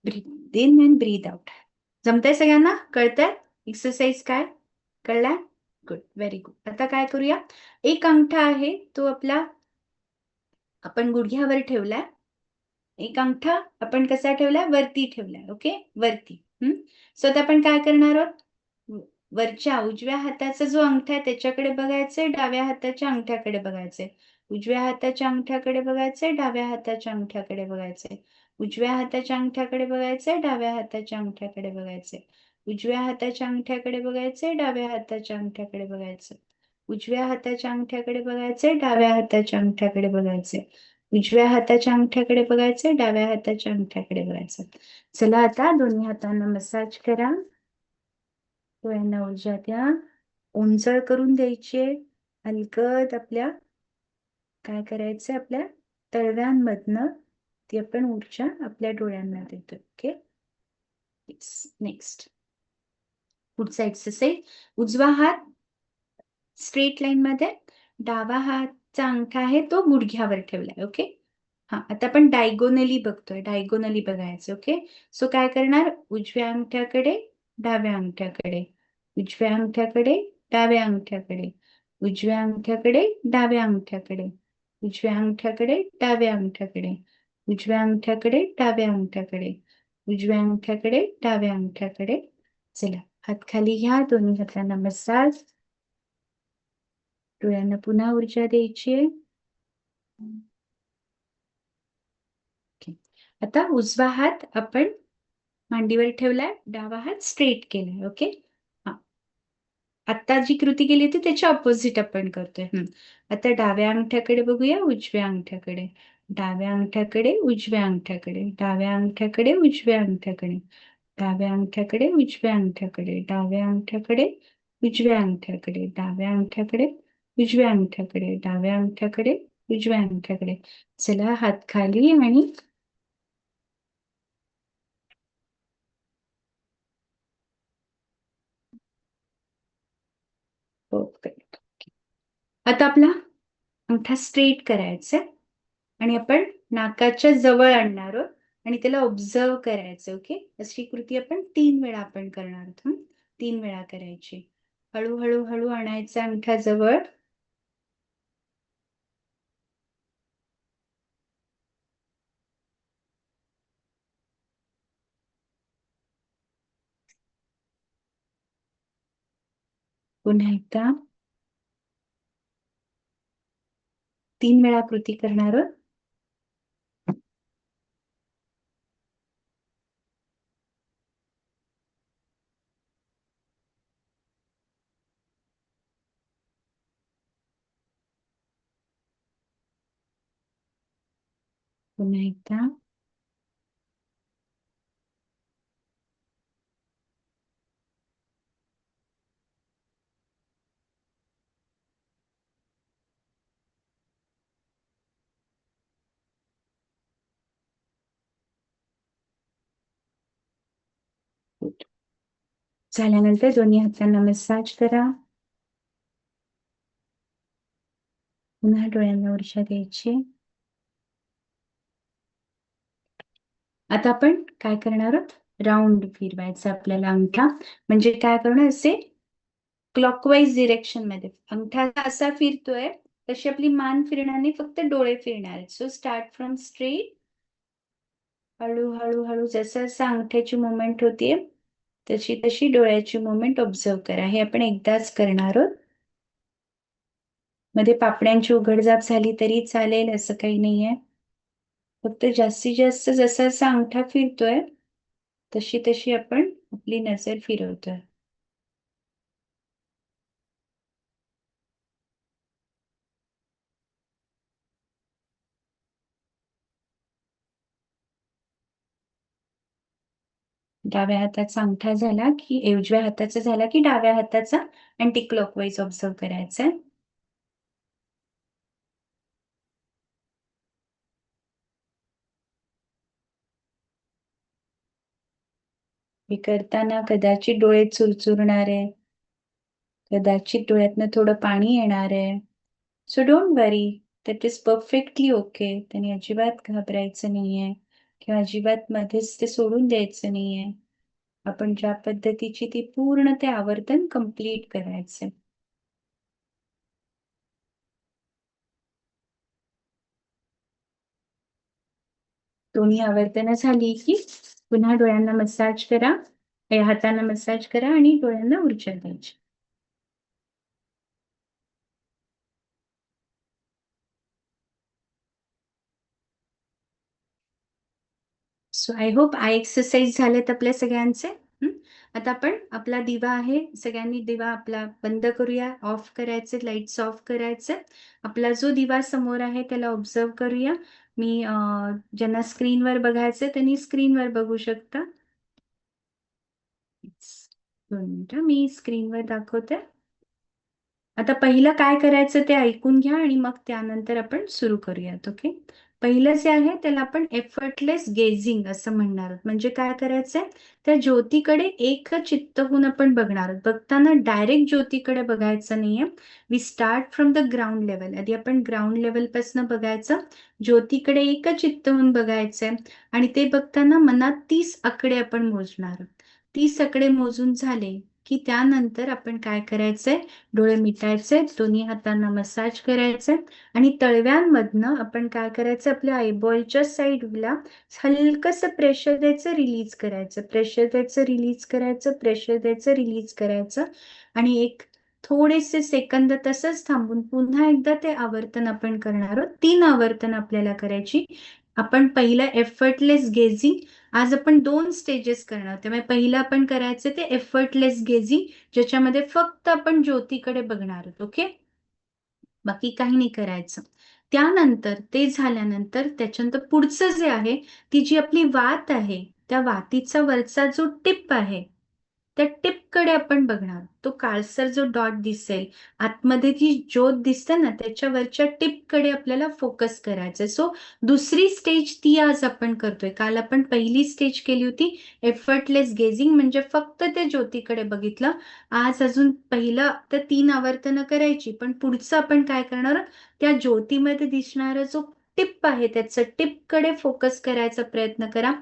Breathe in and breathe out. जमतंय सगळ्यांना? कळतंय एक्सरसाइज काय? कळलाय? Good, very good. आता काय करूया? एक अंगठा आहे तो आपण गुडघ्यावर ठेवलाय. एक अंगठा आपण कसा ठेवलाय? वरती ठेवलाय. ओके, वरती. सो आता आपण काय करणार आहोत? वरच्या उजव्या हाताचा जो अंगठा आहे त्याच्याकडे बघायचंय, डाव्या हाताच्या अंगठ्याकडे बघायचंय. उजव्या हाताच्या अंगठ्याकडे बघायचंय, डाव्या हाताच्या अंगठ्याकडे बघायचंय. उजव्या हाताच्या अंगठ्याकडे बघायचंय, डाव्या हाताच्या अंगठ्याकडे बघायचंय. उजव्या हाताच्या अंगठ्याकडे बघायचंय, डाव्या हाताच्या अंगठ्याकडे बघायचंय. उजव्या हाताच्या अंगठ्याकडे बघायचंय, डाव्या हाताच्या अंगठ्याकडे बघायचंय. उजव्या हाताच्या अंगठ्याकडे बघायचंय, डाव्या हाताच्या अंगठ्याकडे बघायचं. चला आता दोन्ही हातांना मसाज करा. डोळ्यांना ऊर्जा द्या. ओंजळ करून द्यायची. हलकत आपल्या काय करायचं आपल्या तळव्यांमधनं ती आपण ऊर्जा आपल्या डोळ्यांना देतो. ओके, नेक्स्ट पुढचा एक्सरसाइज. उजवा हात स्ट्रेट लाईन मध्ये, डावा हातचा अंगठा आहे तो गुडघ्यावर ठेवलाय. ओके, हा आता आपण डायगोनली बघतोय, डायगोनली बघायचं. ओके, सो काय करणार, उजव्या अंगठ्याकडे डाव्या अंगठ्याकडे, उजव्या अंगठ्याकडे डाव्या अंगठ्याकडे, उजव्या अंगठ्याकडे डाव्या अंगठ्याकडे, उजव्या अंगठ्याकडे डाव्या अंगठ्याकडे, उजव्या अंगठ्याकडे डाव्या अंगठ्याकडे, उजव्या अंगठ्याकडे डाव्या अंगठ्याकडे. चला हात खाली घ्या, दोन्ही हातांना मसाज. डोळ्यांना पुन्हा ऊर्जा द्यायची आहे. आता उजवा हात आपण मांडीवर ठेवलाय, डावा हात स्ट्रेट केलाय. ओके, हा आता जी कृती केली होती त्याच्या ऑपोजिट आपण करतोय. आता डाव्या अंगठ्याकडे बघूया, उजव्या अंगठ्याकडे, डाव्या अंगठ्याकडे उजव्या अंगठ्याकडे, डाव्या अंगठ्याकडे उजव्या अंगठ्याकडे, डाव्या अंगठ्याकडे उजव्या अंगठ्याकडे, डाव्या अंगठ्याकडे उजव्या अंगठ्याकडे, डाव्या अंगठ्याकडे उजव्या अंगठ्याकडे, डाव्या अंगठ्याकडे उजव्या अंगठ्याकडे. चला हात खाली आणि परफेक्ट. आता आपला अंगठा स्ट्रेट करायचा आणि आपण नाकाच्या जवळ आणणार आहोत आणि त्याला ऑब्झर्व करायचं. ओके, अशी कृती आपण 3 वेळा आपण करणार आहोत. 3 वेळा करायची. हळूहळू हळू आणायचा अंगठा जवळ. पुन्हा एकदा 3 वेळा कृती करणार आहोत. पुन्हा एकदा. झाल्यानंतर दोन्ही हातांना मसाज करा. पुन्हा डोळ्यांना ऊर्जा द्यायची. आता आपण काय करणार आहोत, राऊंड फिरवायचा आपल्याला अंगठा. म्हणजे काय करणार, असे क्लॉकवाईज डिरेक्शन मध्ये अंगठा असा फिरतोय तशी आपली मान फिरणार नाही, फक्त डोळे फिरणार. सो स्टार्ट फ्रॉम स्ट्रेट, हळूहळू हळू जसं जसं अंगठ्याची मुवमेंट होतीये तशी तशी डोळ्याची मुवमेंट ऑब्झर्व करा. हे आपण एकदाच करणार आहोत. मध्ये पापण्यांची उघडझाप झाली तरी चालेल, असं काही नाहीये. फक्त जास्तीत जास्त जसा जसा अंगठा फिरतोय तशी तशी आपण आपली नजर फिरवतोय. डाव्या हाताचा अंगठा झाला की उजव्या हाताचा झाला की डाव्या हाताचा अँटी क्लॉकवाईज ऑब्झर्व करायचा आहे. हे करताना कदाचित डोळे चुरचुरणार आहे, कदाचित डोळ्यातनं थोडं पाणी येणार आहे. So don't worry, that is perfectly okay. त्यांनी अजिबात घाबरायचं नाहीये किंवा अजिबात मध्येच ते सोडून द्यायचं नाहीये. आपण ज्या पद्धतीची ती पूर्ण ते आवर्तन कंप्लीट करायचं. दोन्ही आवर्तनं झाली की पुन्हा डोळ्यांना मसाज करा, हातांना मसाज करा आणि डोळ्यांना ऊर्जा द्यायची. So I hope I exercise झालेत आपल्या सगळ्यांचे. आता आपण आपला दिवा आहे, सगळ्यांनी दिवा आपला बंद करूया, ऑफ करायचे, लाईट्स ऑफ करायचे. आपला जो दिवा समोर आहे त्याला ऑब्झर्व करूया. मी ज्यांना स्क्रीनवर बघायचं त्यांनी स्क्रीनवर बघू शकता. 2 मिनिटं मी स्क्रीनवर दाखवते. आता पहिलं काय करायचं ते ऐकून घ्या आणि मग त्यानंतर आपण सुरू करूयात. ओके. पहिलं जे आहे त्याला आपण एफर्टलेस गेझिंग असं म्हणणार आहोत. म्हणजे काय करायचंय, त्या ज्योतीकडे एक चित्त होऊन आपण बघणार आहोत. बघताना डायरेक्ट ज्योतीकडे बघायचं नाहीये. We start from the ground level. आधी आपण ग्राउंड लेवल पासून बघायचं, ज्योतीकडे एक चित्त होऊन बघायचंय आणि ते बघताना मनात 30 आकडे आपण मोजणार आहोत. 30 आकडे मोजून झाले की त्यानंतर आपण काय करायचंय, डोळे मिटायचे, दोन्ही हातांना मसाज करायचे आणि तळव्यांमधनं आपण काय करायचं, आपल्या आयबॉलच्या साईडला हलकसं प्रेशर द्यायचं, रिलीज करायचं, प्रेशर द्यायचं, रिलीज करायचं, प्रेशर द्यायचं, रिलीज करायचं आणि एक थोडेसे सेकंद तसंच थांबून पुन्हा एकदा ते आवर्तन आपण करणार आहोत. 3 आवर्तन आपल्याला करायची. आपण पहिलं एफर्टलेस गेझिंग, आज आपण 2 स्टेजेस करणार. त्यामुळे पहिलं आपण करायचं ते एफर्टलेस गेझिंग, ज्याच्यामध्ये फक्त आपण ज्योतीकडे बघणार आहोत. ओके. बाकी काही नाही करायचं. त्यानंतर ते झाल्यानंतर त्याच्यानंतर पुढचं जे आहे, ती जी आपली वात आहे, त्या वातीचा वरचा जो टिप आहे, त्या टिपकडे आपण बघणार. तो काळसर जो डॉट दिसेल, आतमध्ये जी ज्योत दिसते ना, त्याच्यावरच्या टिपकडे आपल्याला फोकस करायचं. सो दुसरी स्टेज ती आज आपण करतोय. काल आपण पहिली स्टेज केली होती एफर्टलेस गेझिंग, म्हणजे फक्त त्या ज्योतीकडे बघितलं. आज अजून पहिलं तर 3 आवर्तनं करायची, पण पुढचं आपण काय करणार, त्या ज्योतीमध्ये दिसणारा जो टिप आहे त्याचं टिपकडे फोकस करायचा प्रयत्न करा.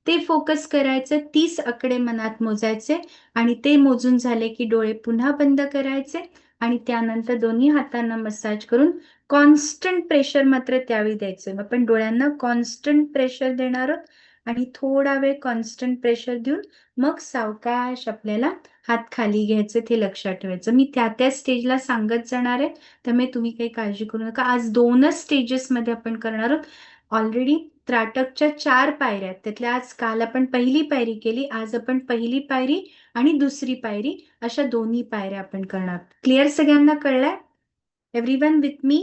ते फोकस करायचं, 30 आकडे मनात मोजायचे आणि ते मोजून झाले की डोळे पुन्हा बंद करायचे आणि त्यानंतर दोन्ही हातांना मसाज करून कॉन्स्टंट प्रेशर मात्र त्यावेळी द्यायचं. आपण डोळ्यांना कॉन्स्टंट प्रेशर देणार आहोत आणि थोडा वेळ कॉन्स्टंट प्रेशर देऊन मग सावकाश आपल्याला हात खाली घ्यायचे, ते लक्षात ठेवायचं. मी त्या स्टेजला सांगत जाणार आहे, त्यामुळे तुम्ही काही काळजी करू नका. आज 2च स्टेजेसमध्ये आपण करणार आहोत. ऑलरेडी त्राटकच्या 4 पायऱ्या आहेत, त्यातल्या आज काल आपण पहिली पायरी केली, आज आपण पहिली पायरी आणि दुसरी पायरी अशा दोन्ही पायऱ्या आपण करणार. क्लिअर सगळ्यांना कळलंय? Everyone with me?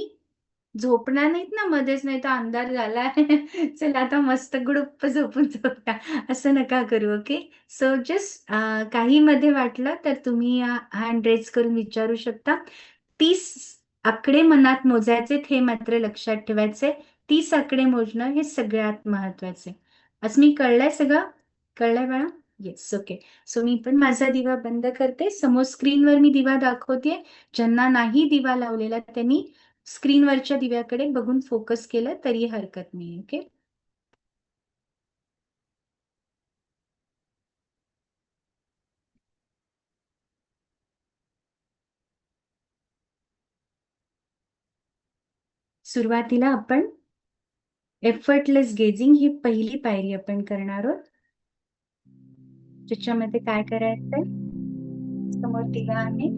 झोपणार नाहीत ना मध्येच, नाही तर अंधार झालाय चला आता मस्त गुडुप्प झोपून झोपता, असं नका करू. ओके. सो जस्ट काही मध्ये वाटलं तर तुम्ही हँड रेज करून विचारू शकता. 30 आकडे मनात मोजायचे, हे मात्र लक्षात ठेवायचे. 30 आकडे मोजणं हे सगळ्यात महत्वाचे. आज मी कळलंय सगळं? कळलंय बाळा? येस. ओके. सो मी पण माझा दिवा बंद करते. समोर स्क्रीनवर मी दिवा दाखवते. ज्यांना नाही दिवा लावलेला त्यांनी स्क्रीनवरच्या दिव्याकडे बघून फोकस केलं तरी हरकत नाही. ओके. सुरुवातीला आपण एफर्टलेस गेजिंग ही पहिली पायरी आपण करणार आहोत, ज्याच्यामध्ये काय करायचंय, समोर दिवा आहे,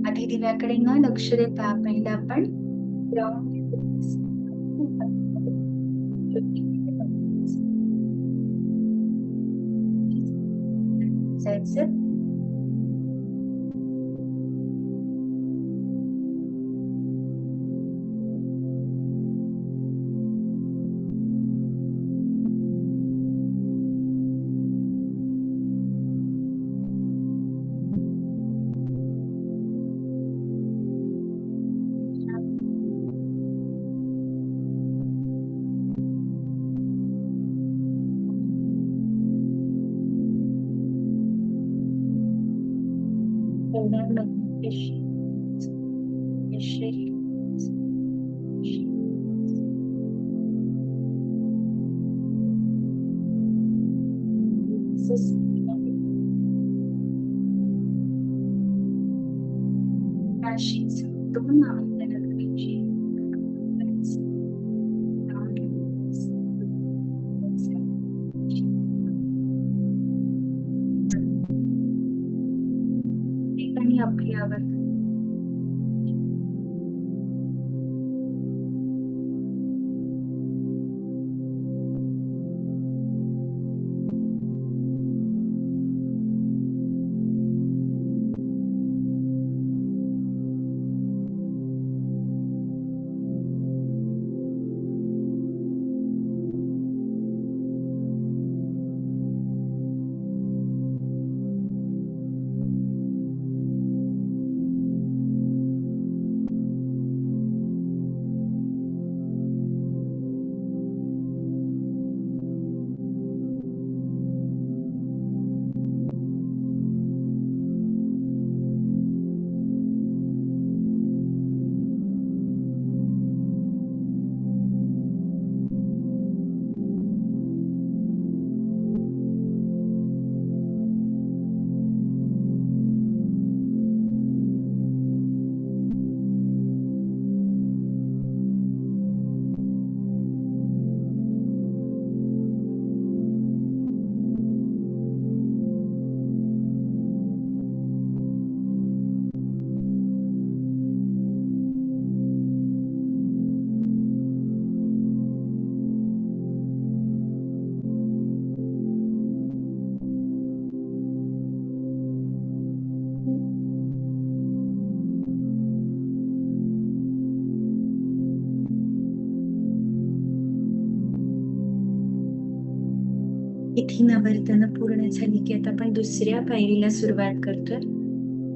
आधी दिव्याकडे न लक्ष देता पहिला आपण ग्राउंड जायचं. आणि आपली आवड तीन आवर्तन पूर्ण झाली की आता आपण दुसऱ्या पायरीला सुरुवात करतोय,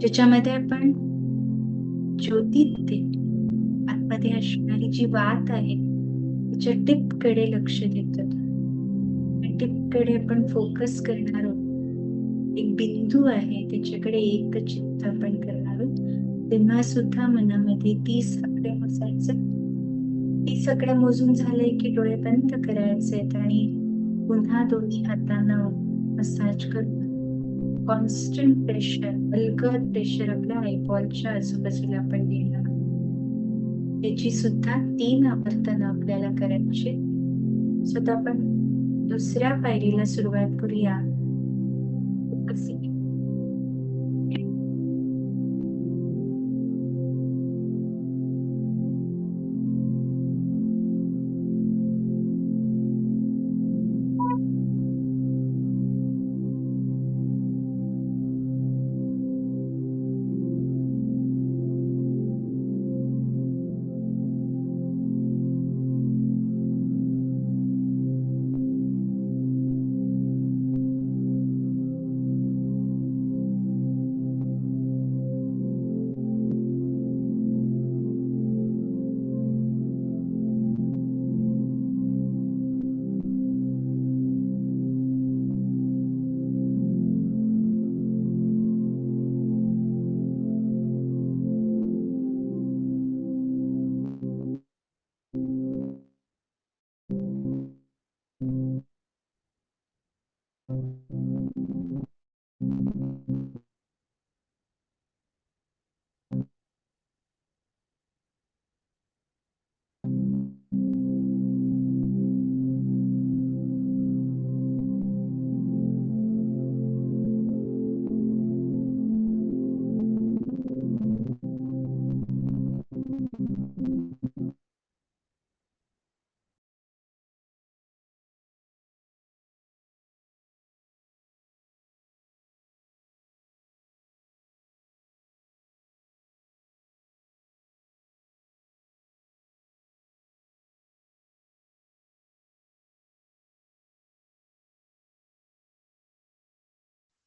ज्याच्यामध्ये आपण ज्योतिते आतमध्ये असणारी जी वात आहे त्याच्या टिपकडे लक्ष देतो. टिपकडे आपण फोकस करणार आहोत. एक बिंदू आहे त्याच्याकडे एकचित्त आपण करणार आहोत. तेव्हा सुद्धा मनामध्ये 30 आकडे मोजायचे. 30 आकडे मोजून झाले की डोळे बंद करायचे आणि पुन्हा दोन्ही हातांना मसाज करून कॉन्स्टंट प्रेशर, अलगद प्रेशर आपल्या आयबॉलच्या आजूबाजूला आपण देणार. त्याची सुद्धा 3 आवर्तन आपल्याला करायची. सुद्धा आपण दुसऱ्या पायरीला सुरुवात करूया.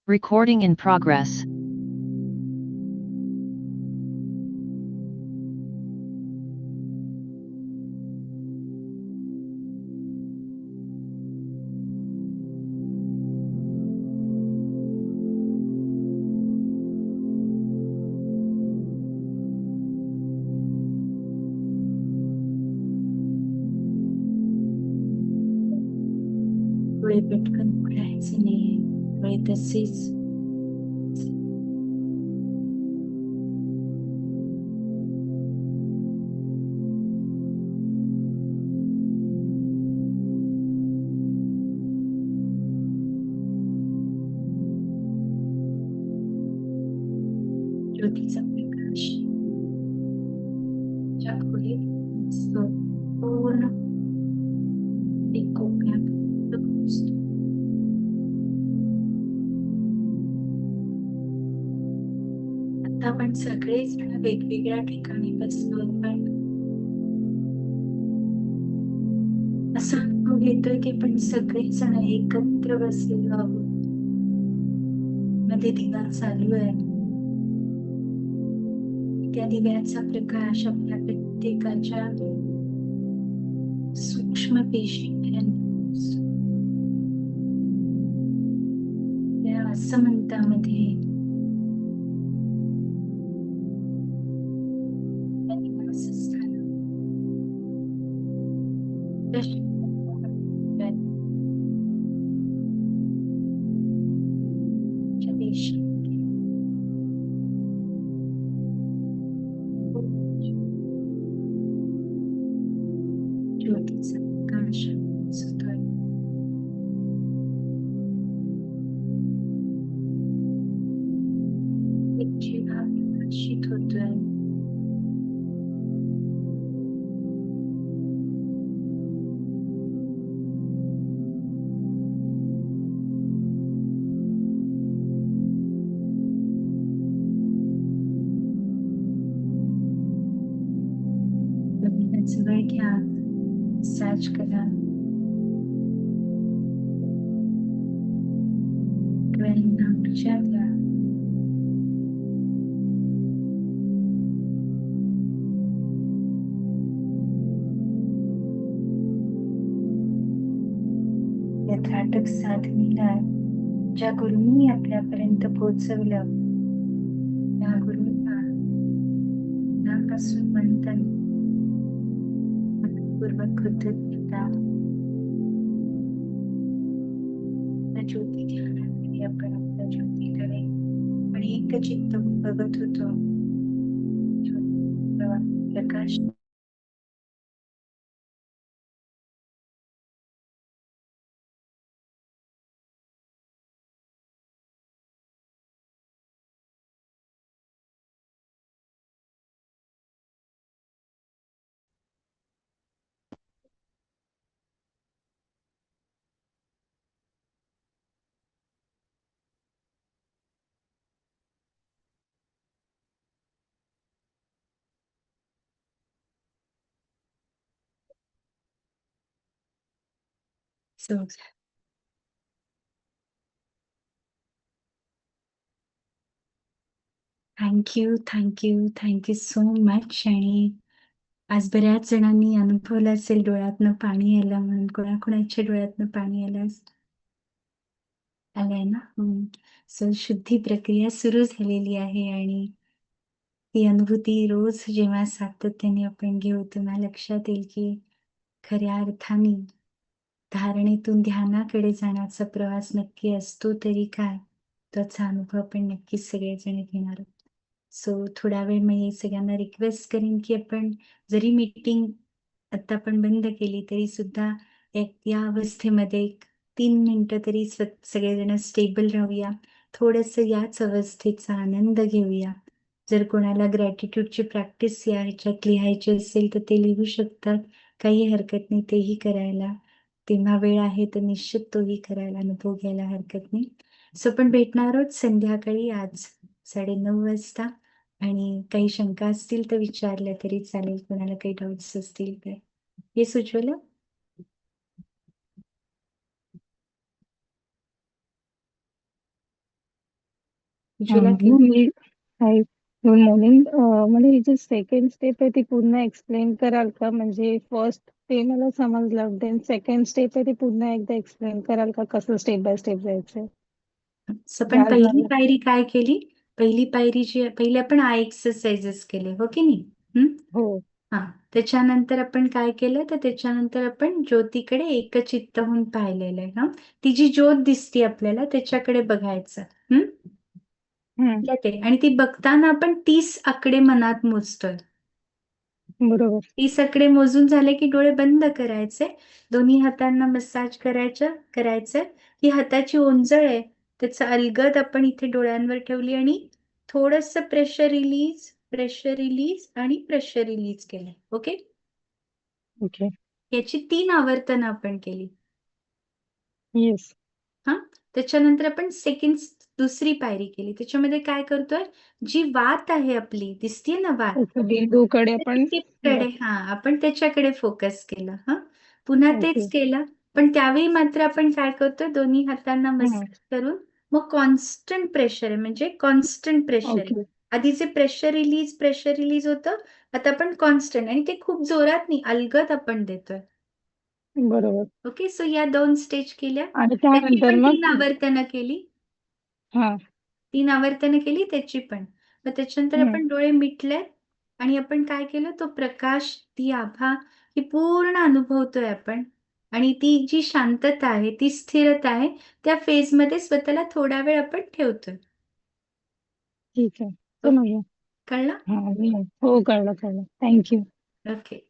Recording in progress. डोळे पटकन उघडायचे नाही. डोळे तसेच ज्योतीचा प्रकाश ज्या खोलीत असतो पूर्ण एक कोपऱ्यापर्यंत पोहोचतो. आता आपण सगळेजण वेगवेगळ्या ठिकाणी बसलो, पण असा अनुभव घेतोय की आपण सगळेजण एकत्र बसलेलो आहोत. मध्ये दिवा चालू आहे. त्या दिव्याचा प्रकाश आपल्या प्रत्येकाच्या सूक्ष्म पेशीपर्यंत पोहोचतो. त्या असमंतामध्ये निवासस्थान देशामध्ये ज्योतीचा प्रकाश सुतोय. एक जीवा प्रकाशित होतोय. जवळ घ्या, मसाज करा. ऊर्जा द्या. या त्राटक साधनेला ज्या गुरूंनी आपल्यापर्यंत पोहोचवलं त्या गुरूंना मनापासून म्हणतात मनपूर्वक कृतज्ञता. त्या ज्योती ध्यानामध्ये आपण आपल्या ज्योतीकडे पण एकचित्त होऊन बघत होतो. ज्योती प्रकाश So, थँक्यू सो मच. आणि आज बऱ्याच जणांनी अनुभवलं असेल डोळ्यातनं पाणी आलं म्हणून. कोणाकोणाच्या डोळ्यातनं पाणी आलंय ना. सो शुद्धी प्रक्रिया सुरू झालेली आहे आणि ती अनुभूती रोज जेव्हा सातत्याने आपण घेऊ तेव्हा लक्षात येईल की खऱ्या अर्थाने धारणेतून ध्यानाकडे जाण्याचा प्रवास नक्की असतो तरी काय, त्याचा अनुभव आपण नक्कीच सगळेजण घेणार आहोत. सो थोडा वेळ मी सगळ्यांना रिक्वेस्ट करेन की आपण जरी मीटिंग आता आपण बंद केली तरी सुद्धा या अवस्थेमध्ये 3 मिनिटं तरी सगळेजण स्टेबल राहूया. थोडंसं याच अवस्थेचा आनंद घेऊया. जर कोणाला ग्रॅटिट्यूडची प्रॅक्टिस या ह्याच्यात लिहायची असेल तर ते लिहू शकतात. काही हरकत नाही तेही करायला. तेव्हा वेळ आहे तर निश्चित तोही करायला, अनुभव घ्यायला हरकत नाही. सो आपण भेटणार आहोत संध्याकाळी आज 9:30 वाजता. आणि काही शंका असतील तर विचारल्या तरी चालेल. कोणाला काही डाऊट्स असतील तर. येस उज्ज्वला. उज्ज्वला हाय, गुड मॉर्निंग. मला ही जी सेकंड स्टेप आहे ती पूर्ण एक्सप्लेन कराल का? म्हणजे फर्स्ट ते मला समजलं, देन सेकंड स्टेप आहे ती पुन्हा एकदा एक्सप्लेन कराल का, कसं स्टेप बाय स्टेप जायचंय? आपण पहिली पायरी काय केली? पहिली आपण आय एक्सरसाइजेस केले, हो की नाही? हो. त्याच्यानंतर आपण काय केलं तर त्याच्यानंतर आपण ज्योतीकडे एकचित्त होऊन पाहिलेलं आहे. ती जी ज्योत दिसते आपल्याला त्याच्याकडे बघायचं. आणि ती बघताना आपण 30 आकडे मनात मोजतोय. बरोबर. 30 आकडे मोजून झाले की डोळे बंद करायचे. दोन्ही हातांना मसाज करायचं. ही हाताची ओंजळ आहे त्याचा अलगद आपण इथे डोळ्यांवर ठेवली आणि थोडंसं प्रेशर रिलीज आणि प्रेशर रिलीज केलं. ओके. याची 3 आवर्तनं आपण केली. येस. त्याच्यानंतर आपण दुसरी पायरी केली. त्याच्यामध्ये काय करतोय, जी वात आहे आपली दिसतीये ना वात, बिंदूकडे आपण त्याच्याकडे फोकस केलं. पुन्हा तेच केलं, पण त्यावेळी मात्र आपण काय करतोय, दोन्ही हातांना मसाज करून मग कॉन्स्टंट प्रेशर आहे, म्हणजे कॉन्स्टंट प्रेशर आहे. आधीचे प्रेशर रिलीज होतं, आता आपण कॉन्स्टंट, आणि ते खूप जोरात नाही, अलगद आपण देतोय. बरोबर. ओके. सो या 2 स्टेज केल्या आणि त्याची त्यानंतर पण मग 3 आवर्तनं केली. 3 आवर्तनं केली त्याची पण. मग त्याच्यानंतर आपण डोळे मिटले आणि आपण काय केलं, तो प्रकाश, ती आभा ही पूर्ण अनुभवतोय आपण. आणि ती जी शांतता आहे, ती स्थिरता आहे, त्या फेजमध्ये स्वतःला थोडा वेळ आपण ठेवतोय. ठीक आहे, समजलं. कळलं? हो, कळलं. थँक्यू. ओके.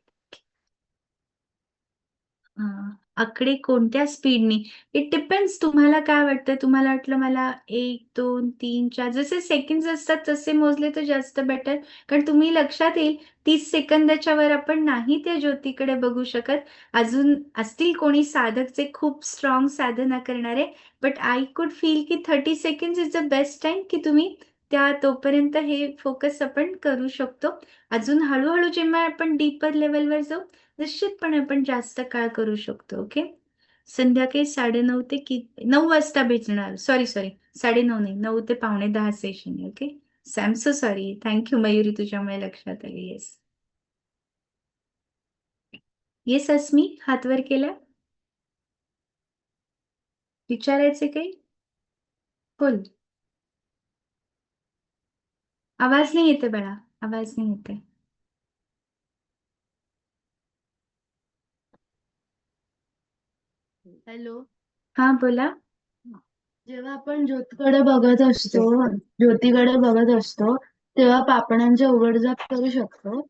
आकडे कोणत्या स्पीडनी, इट डिपेंड्स. तुम्हाला काय वाटतं? तुम्हाला वाटलं मला 1, 2, 3, 4 जसे सेकंड्स असतात तसे मोजले तर जास्त बेटर. कारण तुम्ही लक्षात येईल 30 सेकंदाच्या वर आपण नाही त्या ज्योतीकडे बघू शकत. अजून असतील कोणी साधक जे खूप स्ट्रॉंग साधना करणारे, बट आय कुड फील की 30 seconds is the best time की तुम्ही तोपर्यंत हे फोकस आपण करू शकतो. अजून हळूहळू जेव्हा आपण डीपर लेवलवर जाऊ निश्चितपणे आपण जास्त काळ करू शकतो. ओके. संध्याकाळी 9:30 ते 9 वाजता भेटणार. सॉरी 9:30 नाही, 9 ते 9:45 सेशन आहे. Okay, so I am so sorry. Thank you Mayuri, तुझ्यामुळे लक्षात आले. येस येस अस्मी, हात वर केला. विचारायचे काही? बोल. आवाज नाही येते बाळा, आवाज नाही येते. हॅलो. हा बोला. जेव्हा आपण ज्योतीकडे बघत असतो तेव्हा पापणांचे उघडझाप करू शकतो.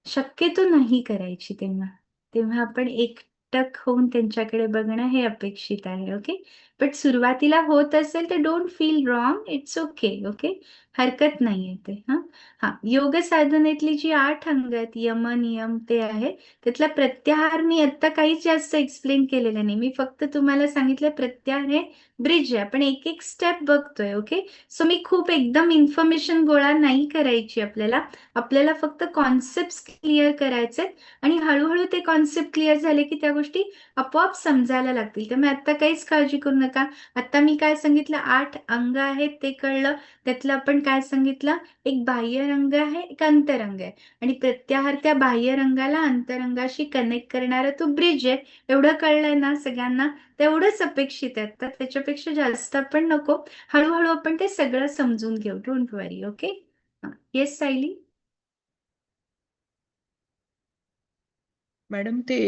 शक्यतो नाही करायची तेव्हा. तेव्हा आपण एकटक होऊन त्यांच्याकडे बघणं हे अपेक्षित आहे. ओके, बट सुरुवातीला होत असेल तर don't feel wrong, it's okay. Okay, हरकत नाहीये ते. हा, योग साधनेतली जी 8 अंग आहेत, यम नियम ते आहे, त्यातला प्रत्याहार मी आता काहीच जास्त एक्सप्लेन केलेलं नाही. मी फक्त तुम्हाला सांगितलं प्रत्याहार हे ब्रिज आहे, आपण एक एक स्टेप बघतोय. ओके, सो मी खूप एकदम इन्फॉर्मेशन गोळा नाही करायची. आपल्याला फक्त कॉन्सेप्ट क्लिअर करायचे आणि हळूहळू ते कॉन्सेप्ट क्लिअर झाले की त्या गोष्टी आपोआप समजायला लागतील. त्यामुळे आता काहीच काळजी करू नका. आता मी काय सांगितलं, 8 अंग आहेत ते कळलं. त्यातलं आपण काय सांगितलं, एक बाह्य रंग आहे, एक अंतरंग आहे, आणि प्रत्याहार त्या बाह्य रंगाला अंतरंगाशी कनेक्ट करणारा तो ब्रिज आहे. एवढं कळलंय ना सगळ्यांना? तेवढंच अपेक्षित आहे, तर त्याच्यापेक्षा जास्त आपण नको. हळूहळू आपण ते सगळं समजून घेऊ. Don't worry. Okay, yes Sayali. Madam ते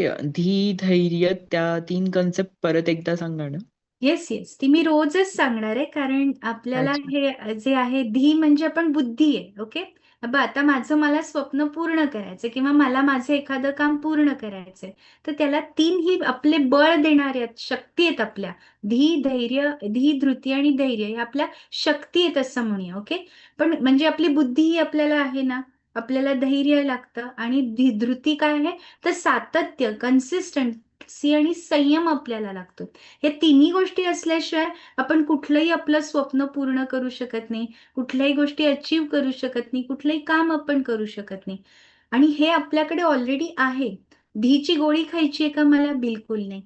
धैर्य त्या 3 कन्सेप्ट परत एकदा सांगा ना. येस येस, ती मी रोजच सांगणार आहे, कारण आपल्याला अच्छा. हे जे आहे, धी म्हणजे आपण बुद्धी आहे. ओके, आता मला स्वप्न पूर्ण करायचं किंवा मला माझं एखादं काम पूर्ण करायचंय, तर त्याला 3 ही आपले बळ देणारे आहेत, शक्ती आहेत आपल्या. धी, धृती आणि धैर्य हे आपल्या शक्ती आहेत असं म्हणूया. ओके, पण म्हणजे आपली बुद्धी ही आपल्याला आहे ना, आपल्याला धैर्य लागतं, आणि धृती काय आहे तर सातत्य, कन्सिस्टन्सी आणि संयम आपल्याला लागतो. हे तिन्ही गोष्टी असल्याशिवाय आपण कुठलंही आपलं स्वप्न पूर्ण करू शकत नाही, कुठल्याही गोष्टी अचीव करू शकत नाही, कुठलंही काम आपण करू शकत नाही. आणि हे आपल्याकडे ऑलरेडी आहे. धीची गोळी खायची आहे का मला? बिलकुल नाही.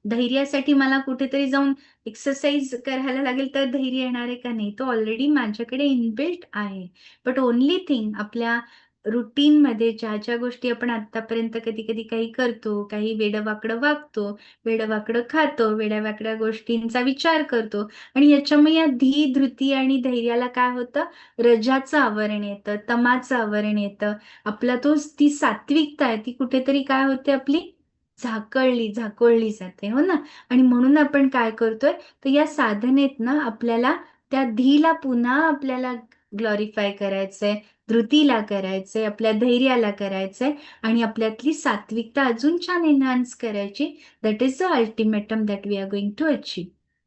धैर्यासाठी मला कुठेतरी जाऊन एक्सरसाइज करायला लागेल तर धैर्य येणार आहे का? नाही, तो ऑलरेडी माझ्याकडे इनबिल्ट आहे. बट ओनली थिंग, आपल्या रुटीन मध्ये ज्या ज्या गोष्टी आपण आतापर्यंत कधी कधी काही करतो, काही वेडवाकडं वागतो, वेडवाकडं खातो, वेड्यावाकड्या गोष्टींचा विचार करतो, आणि याच्यामुळे या धृती आणि धैर्याला काय होतं, रजाचं आवरण येतं, तमाचं आवरण येतं. आपला ती सात्विकता आहे ती कुठेतरी काय होते, आपली झाकोळली जाते. हो ना? आणि म्हणून आपण काय करतोय, तर या साधनेत ना आपल्याला त्या धीला पुन्हा आपल्याला ग्लोरीफाय करायचंय, धृतीला करायचंय, आपल्या धैर्याला करायचंय, आणि आपल्यातली सात्विकता अजून छान एनहान्स करायची. That is the ultimatum that we are going to achieve.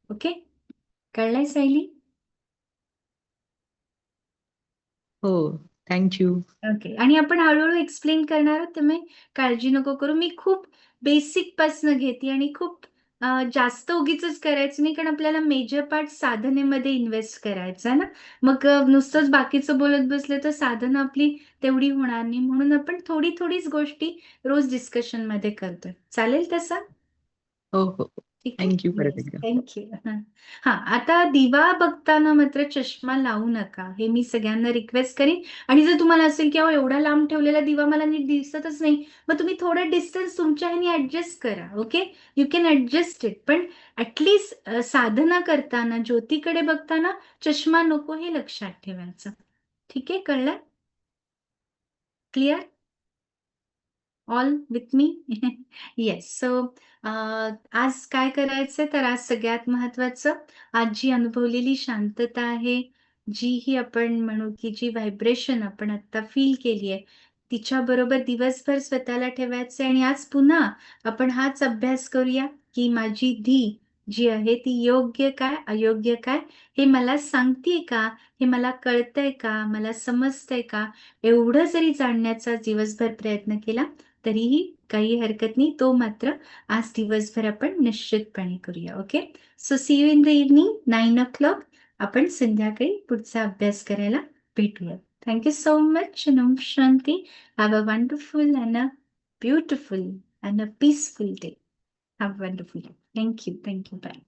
Okay, कळलंय सायली? हो, थँक्यू. ओके, आणि आपण हळूहळू एक्सप्लेन करणार आहोत, त्यामुळे काळजी नको करू. मी खूप बेसिक पासन घेते आणि खूप जास्त उगीच करायचं नाही, कारण आपल्याला मेजर पार्ट साधनेमध्ये इन्व्हेस्ट करायचं आहे ना. मग नुसतंच बाकीचं बोलत बसले तर साधना आपली तेवढी होणार नाही. म्हणून आपण थोडीच गोष्टी रोज डिस्कशन मध्ये करतोय. चालेल तसं? हो हो, ठीक आहे, थँक्यू परत एकदा. थँक्यू. हा, आता दिवा बघताना मात्र चष्मा लावू नका, हे मी सगळ्यांना रिक्वेस्ट करीन. आणि जर तुम्हाला असेल की एवढा लांब ठेवलेला दिवा मला नीट दिसतच नाही, मग तुम्ही थोडं डिस्टन्स तुमच्या ह्यानी ऍडजस्ट करा. Okay, you can adjust it, पण ऍटलिस्ट साधना करताना, ज्योतीकडे बघताना चष्मा नको, हे लक्षात ठेवायचं. ठीक आहे, कळलं? Clear? All with me? Yes. So आज काय करायचं, तर आज सगळ्यात महत्वाचं, आज जी अनुभवलेली शांतता आहे, जी ही आपण म्हणू की जी व्हायब्रेशन आपण आता फील केली आहे, तिच्याबरोबर दिवसभर स्वतःला ठेवायचं. आणि आज पुन्हा आपण हाच अभ्यास करूया की माझी धी जी आहे ती योग्य काय, अयोग्य काय, हे मला सांगतेय का, हे मला कळतंय का, मला समजतंय का, एवढं जरी जाणण्याचा दिवसभर प्रयत्न केला तरीही काही हरकत नाही. तो मात्र आज दिवसभर आपण निश्चितपणे करूया. Okay, so see you in the evening 9 o'clock. आपण संध्याकाळी पुढचा अभ्यास करायला भेटूया. Thank you so much. ओम शांती. Have a wonderful and a beautiful and a peaceful day. Have a wonderful day. Thank you. Bye.